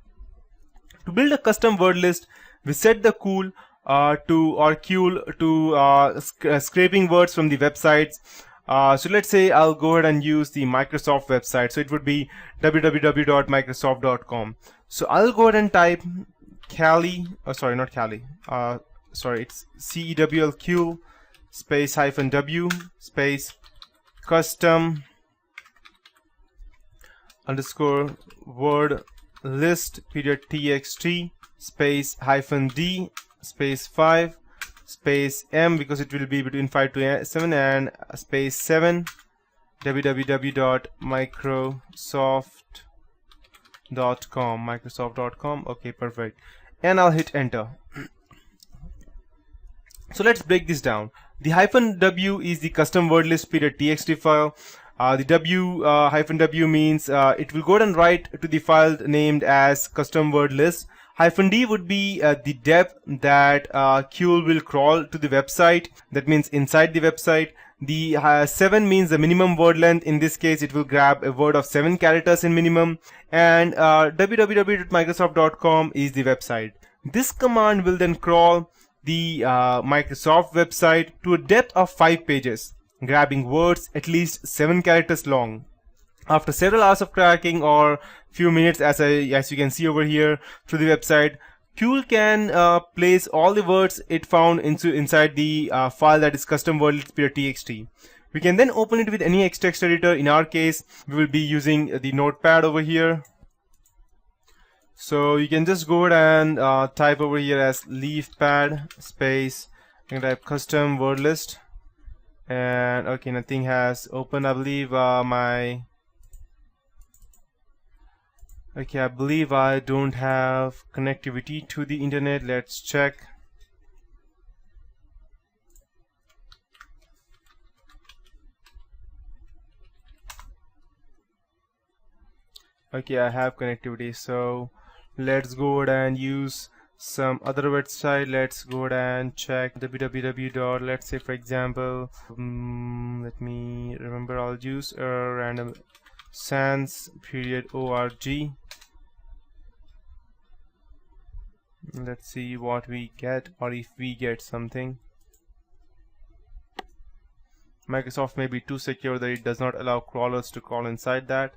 To build a custom word list, we set the CeWL to scraping words from the websites. So let's say I'll go ahead and use the Microsoft website. So it would be www.microsoft.com. So I'll go ahead and type it's CeWL CeWL space -w space custom _ word list period txt space -d space 5 space m, because it will be between 5 to 7, and space 7 www.microsoft.com. Okay, perfect. and I'll hit enter. So let's break this down. The -w is the custom word list .txt file. The w means it will go ahead and write to the file named as custom word list. -d would be the depth that CeWL will crawl to the website. That means inside the website. The 7 means the minimum word length. In this case, it will grab a word of 7 characters in minimum. And www.microsoft.com is the website. This command will then crawl the Microsoft website to a depth of 5 pages, grabbing words at least 7 characters long. After several hours of cracking or few minutes, as you can see over here through the website, CeWL can place all the words it found inside the file that is custom wordlist.txt. We can then open it with any text editor. In our case, we will be using the notepad over here. So you can just go ahead and type over here as leafpad space, you can type custom word list, and okay, nothing has opened. I believe I believe I don't have connectivity to the internet. Let's check. Okay, I have connectivity, so let's go ahead and use some other website. Let's go ahead and check www. Let's say, for example, let me remember, I'll use a random sans.org. Let's see what we get, or if we get something. Microsoft may be too secure that it does not allow crawlers to crawl inside that.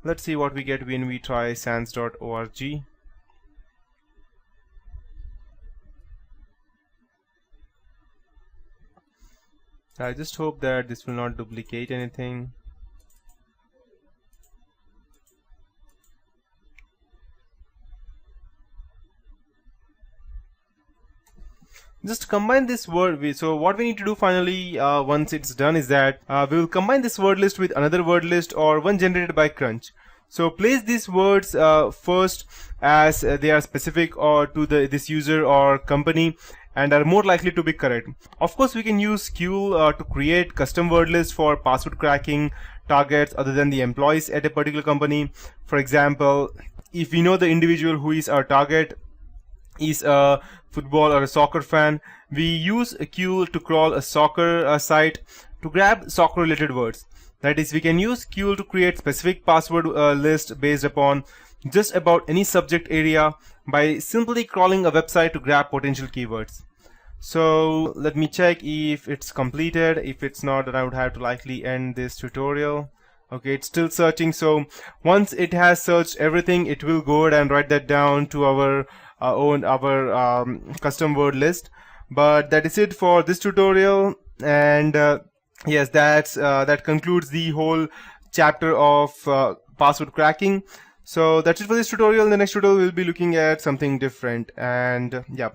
Let's see what we get when we try sans.org. I just hope that this will not duplicate anything. Just combine this word with, so what we need to do finally once it's done is that we will combine this word list with another word list or one generated by Crunch. So place these words first as they are specific or to this user or company and are more likely to be correct. Of course, we can use CeWL to create custom word lists for password cracking targets other than the employees at a particular company. For example, if we know the individual who is our target is a football or a soccer fan, we use a CeWL to crawl a soccer site to grab soccer related words. That is, we can use CeWL to create specific password list based upon just about any subject area by simply crawling a website to grab potential keywords. So let me check if it's completed. If it's not, then I would have to likely end this tutorial. Okay, it's still searching. So once it has searched everything, it will go ahead and write that down to our custom word list. But that is it for this tutorial, and yes, that concludes the whole chapter of password cracking. So that's it for this tutorial. In the next tutorial we'll be looking at something different, and yeah.